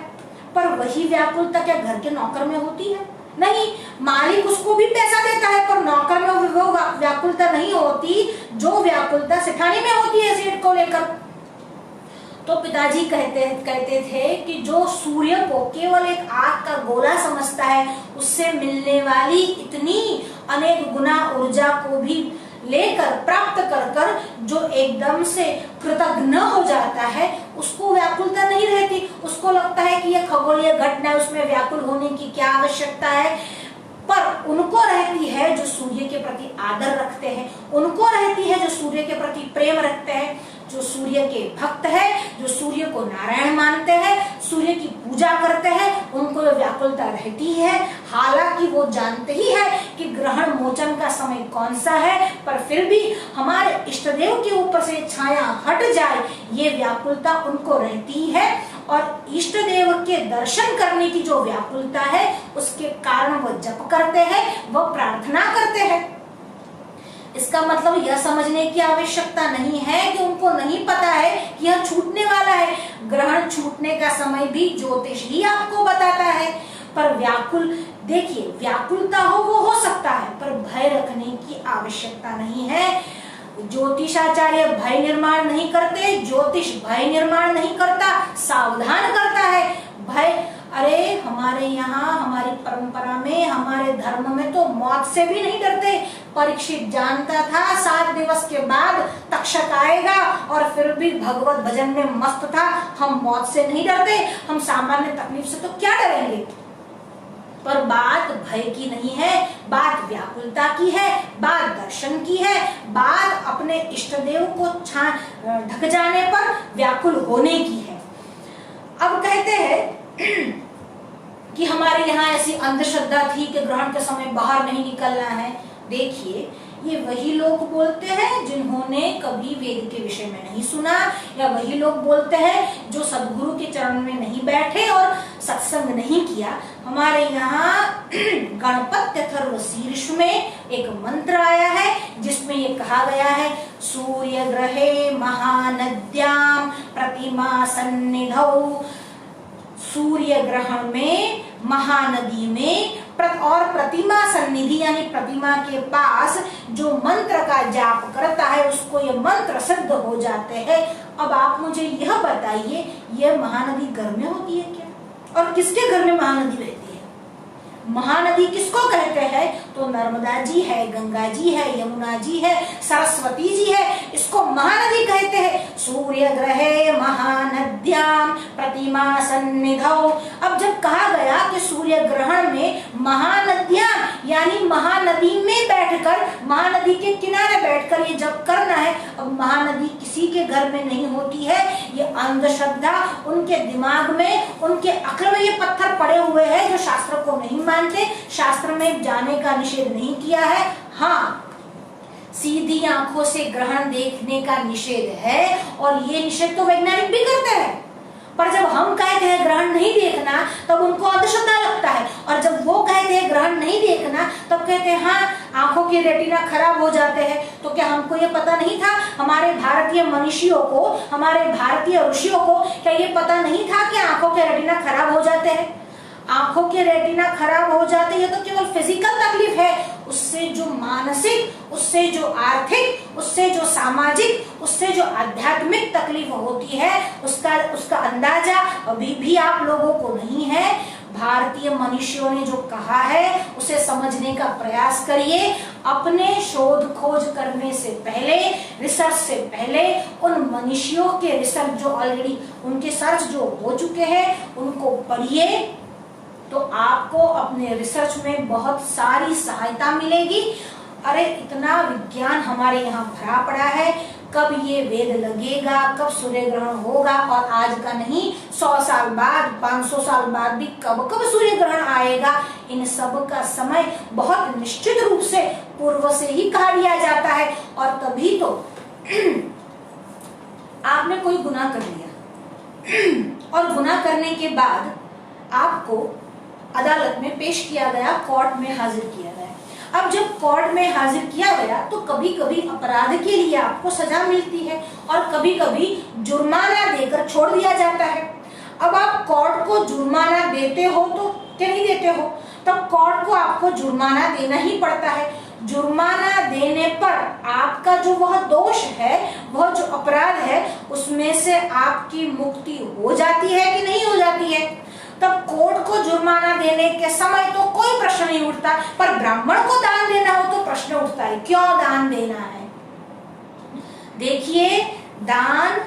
पर वही व्याकुलता क्या घर के नौकर में होती है? नहीं, मालिक उसको भी पैसा देता है पर नौकर में वो व्याकुलता नहीं होती जो व्याकुलता सेठानी में होती है सेठ को लेकर। तो पिताजी कहते थे कि जो सूर्य को केवल एक आग का गोला समझता है, उससे मिलने वाली इतनी अनेक गुना ऊर्जा को भी लेकर प्राप्त कर जो एकदम से कृतज्ञ हो जाता है, उसको व्याकुलता नहीं रहती। उसको लगता है कि यह खगोलीय घटना है, उसमें व्याकुल होने की क्या आवश्यकता है। पर उनको रहती है जो सूर्य के प्रति आदर रखते हैं, उनको रहती है जो सूर्य के प्रति प्रेम रखते हैं। जो सूर्य के भक्त है, जो सूर्य को नारायण मानते हैं, सूर्य की पूजा करते हैं, उनको ये व्याकुलता रहती है। हालांकि वो जानते ही है कि ग्रहण मोचन का समय कौन सा है, पर फिर भी हमारे इष्ट देव के ऊपर से छाया हट जाए, ये व्याकुलता उनको रहती है। और इष्ट देव के दर्शन करने की जो व्याकुलता है, उसके कारण वो जप करते हैं, वो प्रार्थना करते हैं। इसका मतलब यह समझने की आवश्यकता नहीं है कि उनको नहीं पता है कि यह छूटने वाला है। ग्रहण छूटने का समय भी ज्योतिष ही आपको बताता है। पर व्याकुल, देखिए, व्याकुलता हो वो हो सकता है, पर भय रखने की आवश्यकता नहीं है। ज्योतिषाचार्य भय निर्माण नहीं करते, ज्योतिष भय निर्माण नहीं करता, सावधान करता है। भय, अरे हमारे यहाँ, हमारी परंपरा में, हमारे धर्म में तो मौत से भी नहीं डरते। परीक्षित जानता था 7 दिवस के बाद तक्षक आएगा, और फिर भी भगवत भजन में मस्त था। हम मौत से नहीं डरते, हम सामान्य तकलीफ से तो क्या डरेंगे। पर बात भय की नहीं है, बात व्याकुलता की है, बात दर्शन की है, बात अपने इष्ट देव को ढक जाने पर व्याकुल होने की है। अब कहते हैं कि हमारे यहाँ ऐसी अंधश्रद्धा थी कि ग्रहण के समय बाहर नहीं निकलना है। देखिए, ये वही लोग बोलते हैं जिन्होंने कभी वेद के विषय में नहीं सुना, या वही लोग बोलते हैं जो सदगुरु के चरण में नहीं बैठे और सत्संग नहीं किया। हमारे यहाँ गणपत्य अथर्व शीर्ष में एक मंत्र आया है जिसमें ये कहा गया है, सूर्य ग्रहे महानद्याम प्रतिमा सन्निधौ। सूर्य ग्रहण में, महानदी में और प्रतिमा सन्निधि यानी प्रतिमा के पास जो मंत्र का जाप करता है, उसको ये मंत्र सिद्ध हो जाते हैं। अब आप मुझे यह बताइए, यह महानदी घर में होती है क्या? और किसके घर में महानदी रहती है? महानदी किसको कहते हैं? तो नर्मदा जी है, गंगा जी है, यमुना जी है, सरस्वती जी है, इसको महानदी कहते हैं। सूर्य ग्रहे महानद्याम प्रतिमा सन्निधौ। अब जब कहा गया कि सूर्य ग्रहण में महानद्याम यानी महानदी में बैठकर, महानदी के किनारे बैठकर ये जब करना है, अब महानदी किसी के घर में नहीं होती है। ये अंधश्रद्धा, उनके दिमाग में, उनके अक्ल में ये पत्थर पड़े हुए हैं जो शास्त्र को नहीं मानते। शास्त्र में जाने का निषेध नहीं किया है, हाँ सीधी आंखों से ग्रहण देखने का निषेध है, और ये निषेध तो वैज्ञानिक भी करते हैं। पर जब हम कहते हैं ग्रहण नहीं देखना, तब उनको अंधश्रद्धा लगता है, और जब वो कहते हैं ग्रहण नहीं देखना, तब कहते हैं हाँ आंखों के रेटिना खराब हो जाते हैं। तो क्या हमको ये पता नहीं था? हमारे भारतीय मनीषियों को, हमारे भारतीय ऋषियों को क्या ये पता नहीं था कि आंखों के रेटिना खराब हो जाते हैं? आंखों के रेटिना खराब हो जाते हैं तो केवल फिजिकल तकलीफ है, उससे जो मानसिक, उससे जो आर्थिक, उससे जो सामाजिक, उससे जो आध्यात्मिक तकलीफ होती है, उसका अंदाजा अभी भी आप लोगों को नहीं है। भारतीय मनुष्यों ने जो कहा है उसे समझने का प्रयास करिए। अपने शोध खोज करने से पहले, रिसर्च से पहले, उन मनुष्यों के रिसर्च जो ऑलरेडी, उनके सर्च जो हो चुके हैं, उनको पढ़िए, तो आपको अपने रिसर्च में बहुत सारी सहायता मिलेगी। अरे इतना विज्ञान हमारे यहाँ भरा पड़ा है, कब ये वेद लगेगा, कब सूर्य ग्रहण होगा, और आज का नहीं 100 साल बाद, 500 साल बाद भी कब कब सूर्य ग्रहण आएगा, इन सब का समय बहुत निश्चित रूप से पूर्व से ही कहा दिया जाता है। और तभी तो आपने कोई गुनाह कर लिया और गुनाह करने के बाद आपको अदालत में पेश किया गया, कोर्ट में हाजिर किया गया। अब जब कोर्ट में हाजिर किया गया तो कभी कभी अपराध के लिए आपको सजा मिलती है, और कभी कभी जुर्माना देकर छोड़ दिया जाता है। अब आप कोर्ट को जुर्माना देते हो तो क्या नहीं देते हो, तब कोर्ट को आपको जुर्माना देना ही पड़ता है। जुर्माना देने पर आपका जो वह दोष है, वह जो अपराध है, उसमें से आपकी मुक्ति हो जाती है कि नहीं हो जाती है। तब कोर्ट को जुर्माना देने के समय तो कोई प्रश्न नहीं उठता, पर ब्राह्मण को दान देना हो तो प्रश्न उठता है, क्यों दान देना है। देखिए, दान,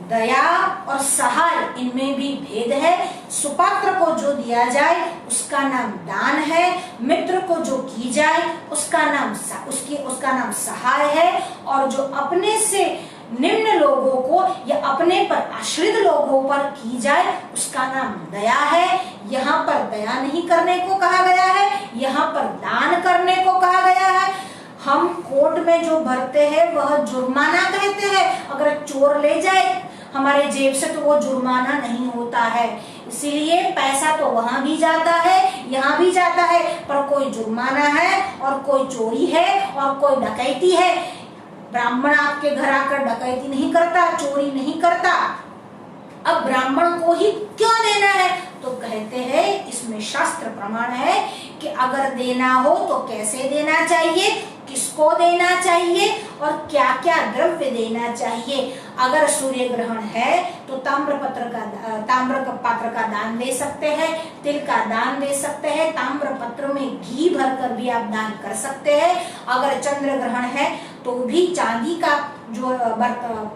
दया और सहाय, इनमें भी भेद है। सुपात्र को जो दिया जाए उसका नाम दान है, मित्र को जो की जाए उसका नाम सहाय है, और जो अपने से निम्न लोगों को या अपने पर आश्रित लोगों पर की जाए उसका नाम दया है। यहाँ पर दया नहीं करने को कहा गया है, यहाँ पर दान करने को कहा गया है। हम कोर्ट में जो भरते हैं वह जुर्माना कहते हैं। अगर चोर ले जाए हमारे जेब से तो वो जुर्माना नहीं होता है। इसीलिए पैसा तो वहां भी जाता है, यहाँ भी जाता है, पर कोई जुर्माना है और कोई चोरी है और कोई डकैती है। ब्राह्मण आपके घर आकर डकैती नहीं करता, चोरी नहीं करता। अब ब्राह्मण को ही क्यों देना है? तो कहते हैं इसमें शास्त्र प्रमाण है कि अगर देना हो तो कैसे देना चाहिए, किसको देना चाहिए और क्या क्या द्रव्य देना चाहिए। अगर सूर्य ग्रहण है तो ताम्र पात्र का दान दे सकते हैं, तिल का दान दे सकते हैं, ताम्र पत्र में घी भरकर भी आप दान कर सकते हैं। अगर चंद्र ग्रहण है तो भी चांदी का जो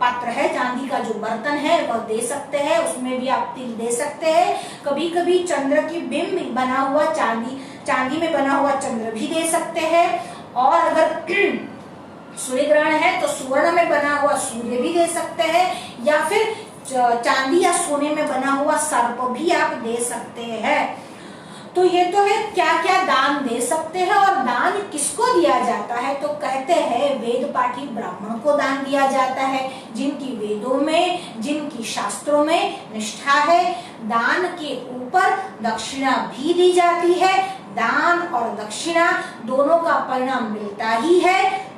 पात्र है, चांदी का जो बर्तन है वह दे सकते हैं, उसमें भी आप तिल दे सकते हैं। कभी कभी चंद्र की बिंब बना हुआ चांदी में बना हुआ चंद्र भी दे सकते हैं। और अगर सूर्य ग्रहण है तो स्वर्ण में बना हुआ सूर्य भी दे सकते हैं, या फिर चांदी या सोने में बना हुआ सर्प भी आप दे सकते हैं। तो ये तो है क्या क्या दान दे सकते हैं। और दान किसको दिया जाता है? तो कहते हैं वेद पाठी ब्राह्मण को दान दिया जाता है, जिनकी वेदों में, जिनकी शास्त्रों में निष्ठा है। दान के ऊपर दक्षिणा भी दी जाती है। दान और दक्षिणा दोनों का परिणाम मिलता ही है।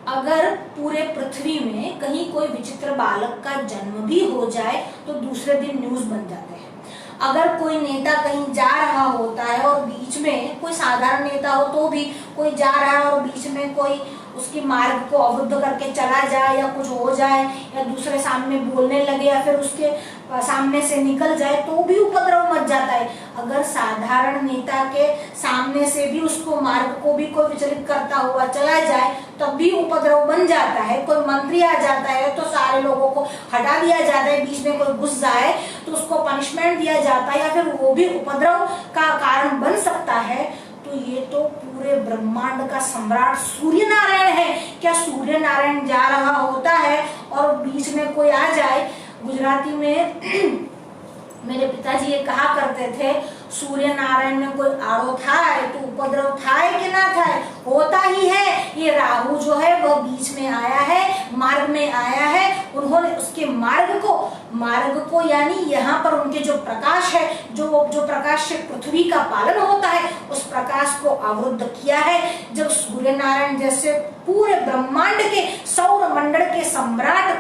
अगर पूरे पृथ्वी में कहीं कोई विचित्र बालक का जन्म भी हो जाए तो दूसरे दिन न्यूज बन जाते हैं। अगर कोई नेता कहीं जा रहा होता है और बीच में कोई साधारण नेता हो तो भी कोई जा रहा है और बीच में कोई उसकी मार्ग को अवरुद्ध करके चला जाए या कुछ हो जाए या दूसरे सामने बोलने लगे या फिर उसके सामने से निकल जाए तो भी उपद्रव मच जाता है। अगर साधारण नेता के सामने से भी उसको मार्ग को भी कोई विचलित करता हुआ चला जाए तब भी उपद्रव बन जाता है। कोई मंत्री आ जाता है तो सारे लोगों को हटा दिया जाता है, बीच में कोई घुस जाए तो उसको पनिशमेंट दिया जाता है या फिर वो भी उपद्रव का कारण बन सकता है। तो ये तो पूरे ब्रह्मांड का सम्राट सूर्य नारायण है। क्या सूर्य नारायण जा रहा होता है और बीच में कोई आ जाए? गुजराती में मेरे पिताजी ये कहा करते थे, सूर्य नारायण ने कोई आड़ो थाय तो उपद्रव थाय कि ना थाय, होता ही है। ये राहु जो है वह बीच में आया है, मार्ग में आया है। उन्होंने उसके मार्ग को यानी यहाँ पर उनके जो प्रकाश है, जो प्रकाश से पृथ्वी का पालन होता है, उस प्रकाश को अवरुद्ध किया है। जब सूर्य नारायण जैसे पूरे ब्रह्मांड के सौर मंडल के सम्राट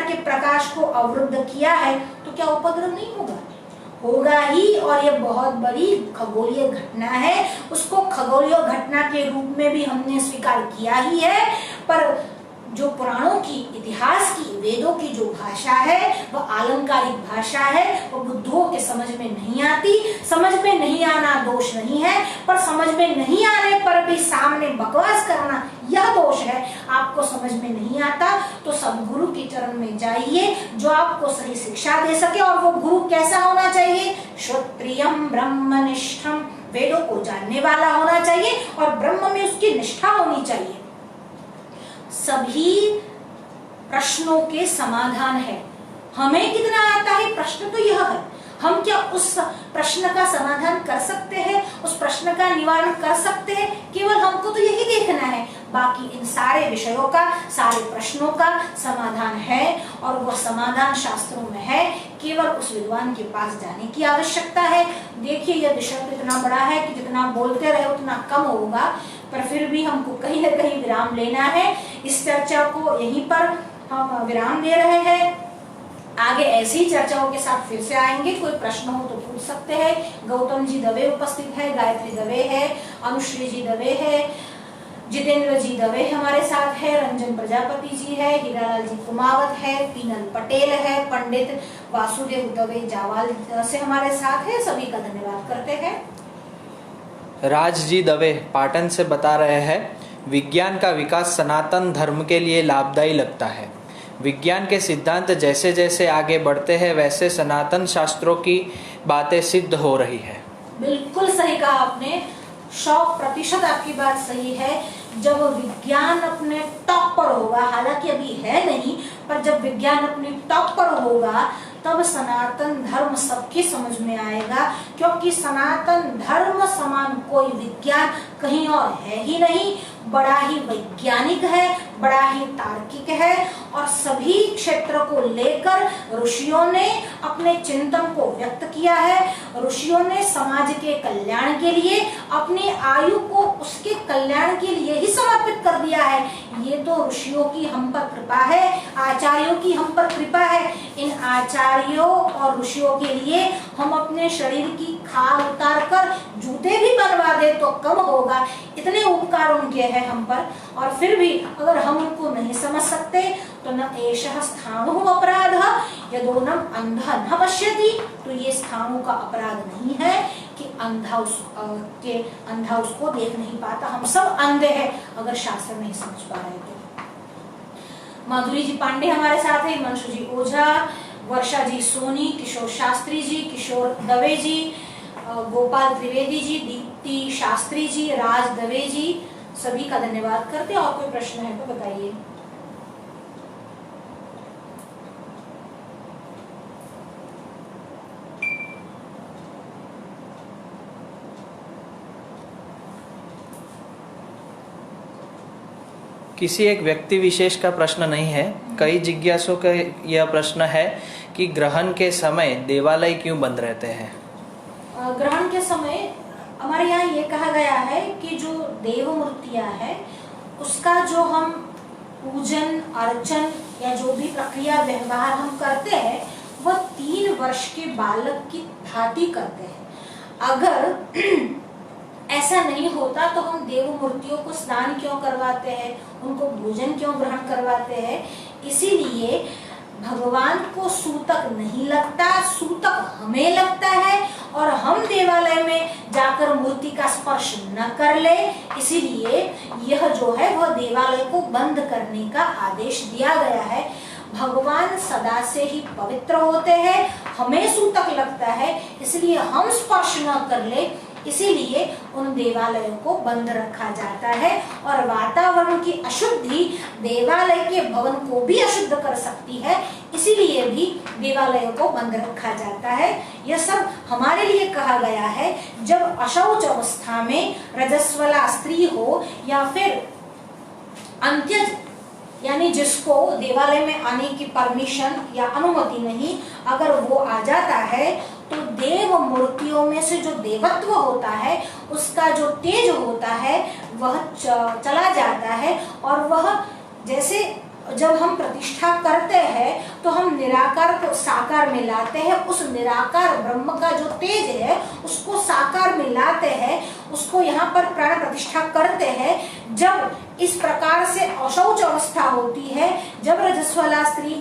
के प्रकाश को अवरुद्ध किया है तो क्या उपद्रव नहीं होगा? होगा ही। और ये बहुत बड़ी खगोलीय घटना है। उसको खगोलीय घटना के रूप में भी हमने स्वीकार किया ही है। पर जो पुराणों की, इतिहास की, वेदों की जो भाषा है वह आलंकारिक भाषा है, वो बुद्धों के समझ में नहीं आती। समझ में नहीं आना दोष नहीं है, पर समझ में नहीं आने पर भी सामने बकवास करना यह दोष है। आपको समझ में नहीं आता तो सदगुरु के चरण में जाइए जो आपको सही शिक्षा दे सके। और वो गुरु कैसा होना चाहिए? श्रोत्रियम ब्रह्मनिष्ठम, वेदों को जानने वाला होना चाहिए और ब्रह्म में उसकी निष्ठा होनी चाहिए। सभी प्रश्नों के समाधान है। हमें कितना आता है प्रश्न तो यह है, हम क्या उस प्रश्न का समाधान कर सकते हैं, उस प्रश्न का निवारण कर सकते हैं? केवल हमको तो यही देखना है। बाकी इन सारे विषयों का, सारे प्रश्नों का समाधान है और वह समाधान शास्त्रों में है। केवल उस विद्वान के पास जाने की आवश्यकता है। देखिए यह विषय तो इतना बड़ा है कि जितना बोलते रहे उतना कम होगा, पर फिर भी हमको कहीं न कहीं विराम लेना है। इस चर्चा को यहीं पर हम विराम दे रहे हैं। आगे ऐसी चर्चाओं के साथ फिर से आएंगे। कोई प्रश्न हो तो पूछ सकते हैं। गौतम जी दवे उपस्थित है, गायत्री दवे है, अनुश्री जी दवे है, जितेंद्र जी दवे हमारे साथ है, रंजन प्रजापति जी है, हीरालाल जी कुमावत है, पीनल पटेल है, पंडित वासुदेव दवे जावाल से हमारे साथ है। सभी का धन्यवाद करते हैं। राज जी दवे पाटन से बता रहे हैं, विज्ञान का विकास सनातन धर्म के लिए लाभदायी लगता है। विज्ञान के सिद्धांत जैसे जैसे आगे बढ़ते हैं वैसे सनातन शास्त्रों की बातें सिद्ध हो रही है। बिल्कुल सही कहा आपने, 100% आपकी बात सही है। जब विज्ञान अपने टॉप टॉप पर होगा, हालांकि अभी है नहीं, पर जब विज्ञान अपनी टॉप पर होगा तब सनातन धर्म सबकी समझ में आएगा, क्योंकि सनातन धर्म समान कोई विज्ञान कहीं और है ही नहीं। बड़ा ही वैज्ञानिक है, बड़ा ही तार्किक है, और सभी क्षेत्र को लेकर ऋषियों ने अपने चिंतन को व्यक्त किया है। ऋषियों ने समाज के कल्याण के लिए अपनी आयु को उसके कल्याण के लिए ही समर्पित कर दिया है। ये तो ऋषियों की हम पर कृपा है, आचार्यों की हम पर कृपा है। इन आचार्यों और ऋषियों के लिए हम अपने शरीर की खाल उतार कर जूते भी बनवा दे तो कम होगा, इतने उपकार उनके हैं हम पर। और फिर भी अगर हम उनको नहीं समझ सकते तो न एषः स्थाणु अपराध यदोनम अंधा न पश्यति, तो ये स्थाणु का अपराध नहीं है कि अंधा उसको देख नहीं पाता। हम सब अंधे हैं अगर शास्त्र नहीं समझ पा रहे तो। माधुरी जी पांडे हमारे साथ है, मंशु जी ओझा, वर्षा जी सोनी, किशोर शास्त्री जी, किशोर दवे जी, गोपाल त्रिवेदी जी, दीप्ति शास्त्री जी, राज दवे जी, सभी का धन्यवाद करते हैं। और कोई प्रश्न है तो बताइए। किसी एक व्यक्ति विशेष का प्रश्न नहीं है, कई जिज्ञासुओं का यह प्रश्न है कि ग्रहण के समय देवालय क्यों बंद रहते हैं। ग्रहण के समय हमारे यहाँ ये कहा गया है कि जो देव मूर्तियां है उसका जो हम पूजन अर्चन या जो भी प्रक्रिया व्यवहार हम करते हैं वह 3 वर्ष के बालक की भांति करते हैं। अगर ऐसा नहीं होता तो हम देव मूर्तियों को स्नान क्यों करवाते हैं, उनको भोजन क्यों ग्रहण करवाते हैं। इसीलिए भगवान को सूतक नहीं लगता, सूतक हमें लगता है, और हम देवालय में जाकर मूर्ति का स्पर्श न कर ले, इसीलिए यह जो है वह देवालय को बंद करने का आदेश दिया गया है। भगवान सदा से ही पवित्र होते हैं, हमें सूतक लगता है, इसलिए हम स्पर्श न कर ले, इसीलिए उन देवालयों को बंद रखा जाता है। और वातावरण की अशुद्धि देवालय के भवन को भी अशुद्ध कर सकती है, इसीलिए भी देवालयों को बंद रखा जाता है। यह सब हमारे लिए कहा गया है। जब अशौच अवस्था में रजस्वला स्त्री हो या फिर अंत्यज यानी जिसको देवालय में आने की परमिशन या अनुमति नहीं, अगर वो आ जाता है तो देव मूर्तियों में से जो देवत्व होता है उसका जो तेज होता है वह चला जाता है। और वह जैसे जब हम प्रतिष्ठा करते हैं तो हम निराकार को साकार में लाते हैं, उस निराकार ब्रह्म का जो तेज है उसको साकार में लाते हैं, उसको यहाँ पर प्राण प्रतिष्ठा करते हैं। जब इस प्रकार से अशौच अवस्था होती है, जब रजस्वला स्त्री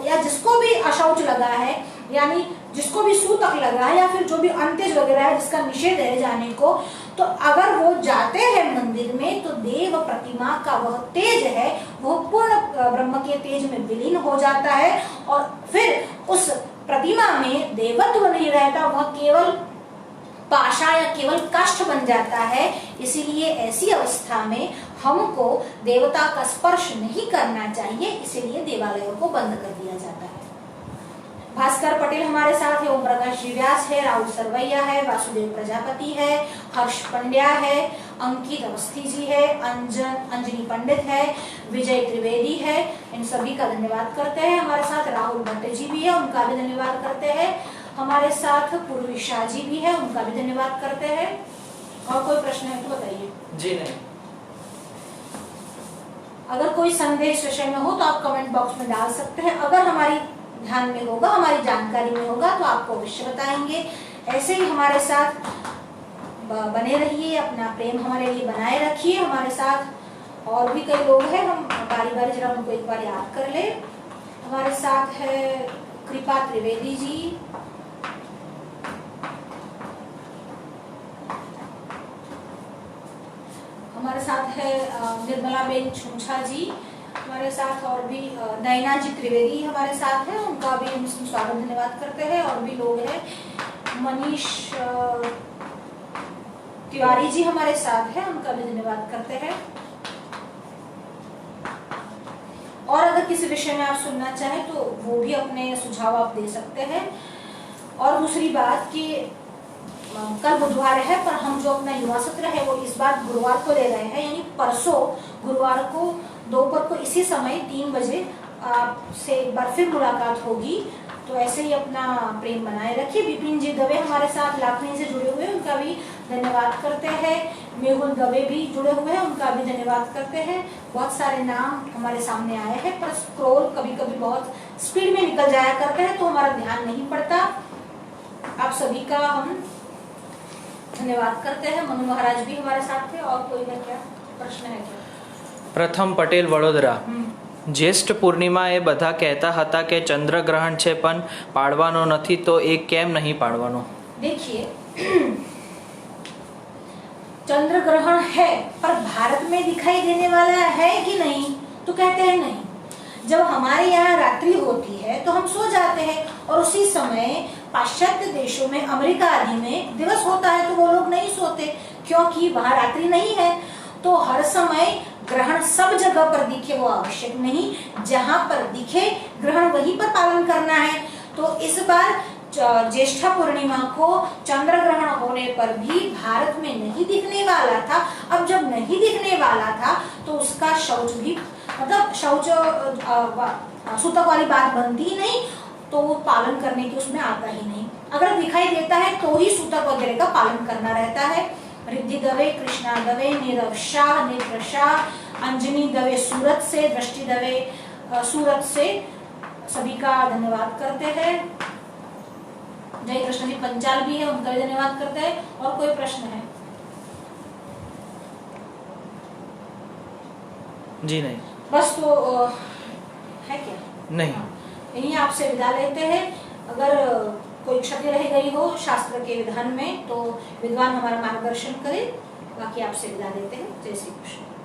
या जिसको भी अशौच लगा है यानी जिसको भी सूतक लगा है या फिर जो भी अंत्यज वगैरह है जिसका निषेध है जाने को, तो अगर वो जाते हैं मंदिर में तो देव प्रतिमा का वह तेज है वह पूर्ण ब्रह्म के तेज में विलीन हो जाता है, और फिर उस प्रतिमा में देवत्व नहीं रहता, वह केवल पाशा या केवल काष्ठ बन जाता है। इसीलिए ऐसी अवस्था में हमको देवता का स्पर्श नहीं करना चाहिए, इसीलिए देवालयों को बंद कर दिया जाता है। भास्कर पटेल हमारे साथ है, ओम प्रकाश जी व्यास है, राहुल सरवैया है, वासुदेव प्रजापति है, हर्ष पंड्या है, अंकित अवस्थी जी है, अंजनी पंडित है, विजय त्रिवेदी है, इन सभी का धन्यवाद करते हैं। हमारे साथ राहुल भट्ट जी भी है, उनका भी धन्यवाद करते हैं। हमारे साथ पूर्वी शाह जी भी है, उनका भी धन्यवाद करते हैं। और कोई प्रश्न है तो बताइए। जी नहीं। अगर कोई संदेह इस विषय में हो तो आप कमेंट बॉक्स में डाल सकते हैं। अगर हमारी ध्यान में होगा, हमारी जानकारी में होगा तो आपको अवश्य बताएंगे। ऐसे ही हमारे साथ बने रहिए, अपना प्रेम हमारे लिए बनाए रखिए। हमारे साथ और भी कई लोग हैं, हम बारी बारी जरा उनको एक बार याद कर ले। हमारे साथ है कृपा त्रिवेदी जी, हमारे साथ है निर्मला बेन छुंछा जी, हमारे साथ और भी नैना जी त्रिवेदी हमारे साथ हैं, उनका भी हम स्वागत धन्यवाद करते हैं। और भी लोग हैं, मनीष तिवारी जी हमारे साथ हैं, उनका भी धन्यवाद करते हैं। किसी विषय में आप सुनना चाहें तो वो भी अपने सुझाव आप दे सकते हैं। और दूसरी बात कि कल बुधवार है, पर हम जो अपना युवा सत्र है वो इस बार गुरुवार को ले रहे हैं, यानी परसों गुरुवार को दोपहर को इसी समय 3 बजे आपसे एक बार फिर मुलाकात होगी। तो ऐसे ही अपना प्रेम बनाए रखिए। विपिन जी दवे हमारे साथ लाखनी से जुड़े हुए हैं, उनका भी धन्यवाद करते हैं। मेहुल दवे भी जुड़े हुए हैं, उनका भी धन्यवाद करते हैं। बहुत सारे नाम हमारे सामने आए हैं, पर स्क्रॉल कभी कभी बहुत स्पीड में निकल जाया करते हैं तो हमारा ध्यान नहीं पड़ता। आप सभी का हम धन्यवाद करते हैं। मनु महाराज भी हमारे साथ थे। और कोई है क्या प्रश्न है क्या? પ્રથમ પટેલ વડોદરા જ્યેષ્ઠ પૂર્ણિમા એ બધા કહેતા હતા કે ચંદ્રગ્રહણ છે પણ પાડવાનો નથી, તો એ કેમ નહીં પાડવાનો? देखिए, चंद्र ग्रहण है पर भारत में दिखाई देने वाला है कि नहीं, तो कहते हैं नहीं। जब हमारे यहाँ रात्रि होती है तो हम सो जाते हैं, और उसी समय पाश्चात्य देशों में, अमेरिका आदि में दिवस होता है तो वो लोग नहीं सोते, क्योंकि वहाँ रात्रि नहीं है। तो हर समय ग्रहण सब जगह पर दिखे वो आवश्यक नहीं, जहाँ पर दिखे ग्रहण वहीं पर पालन करना है। तो इस बार ज्येष्ठा पूर्णिमा को चंद्र ग्रहण होने पर भी भारत में नहीं दिखने वाला था। अब जब नहीं दिखने वाला था तो उसका शौच भी, मतलब शौच सूतक वाली बात बनती ही नहीं, तो वो पालन करने की उसमें आता ही नहीं। अगर दिखाई देता है तो ही सूतक वगैरह का पालन करना रहता है। रिद्धि दवे, कृष्णा दवे, नीरव शाह, नेत्र शाह, अंजनी दवे सूरत से, दृष्टि दवे सूरत से, सभी का धन्यवाद करते हैं। जय कृष्ण जी पंचाल भी है, उनका भी धन्यवाद करते हैं। और कोई प्रश्न है? जी नहीं, बस तो है क्या? नहीं। यही आपसे विदा लेते हैं। अगर कोई क्षति रह गई हो शास्त्र के विधान में तो विद्वान हमारा मार्गदर्शन करे। बाकी आपसे विदा लेते हैं। जय श्री कृष्ण।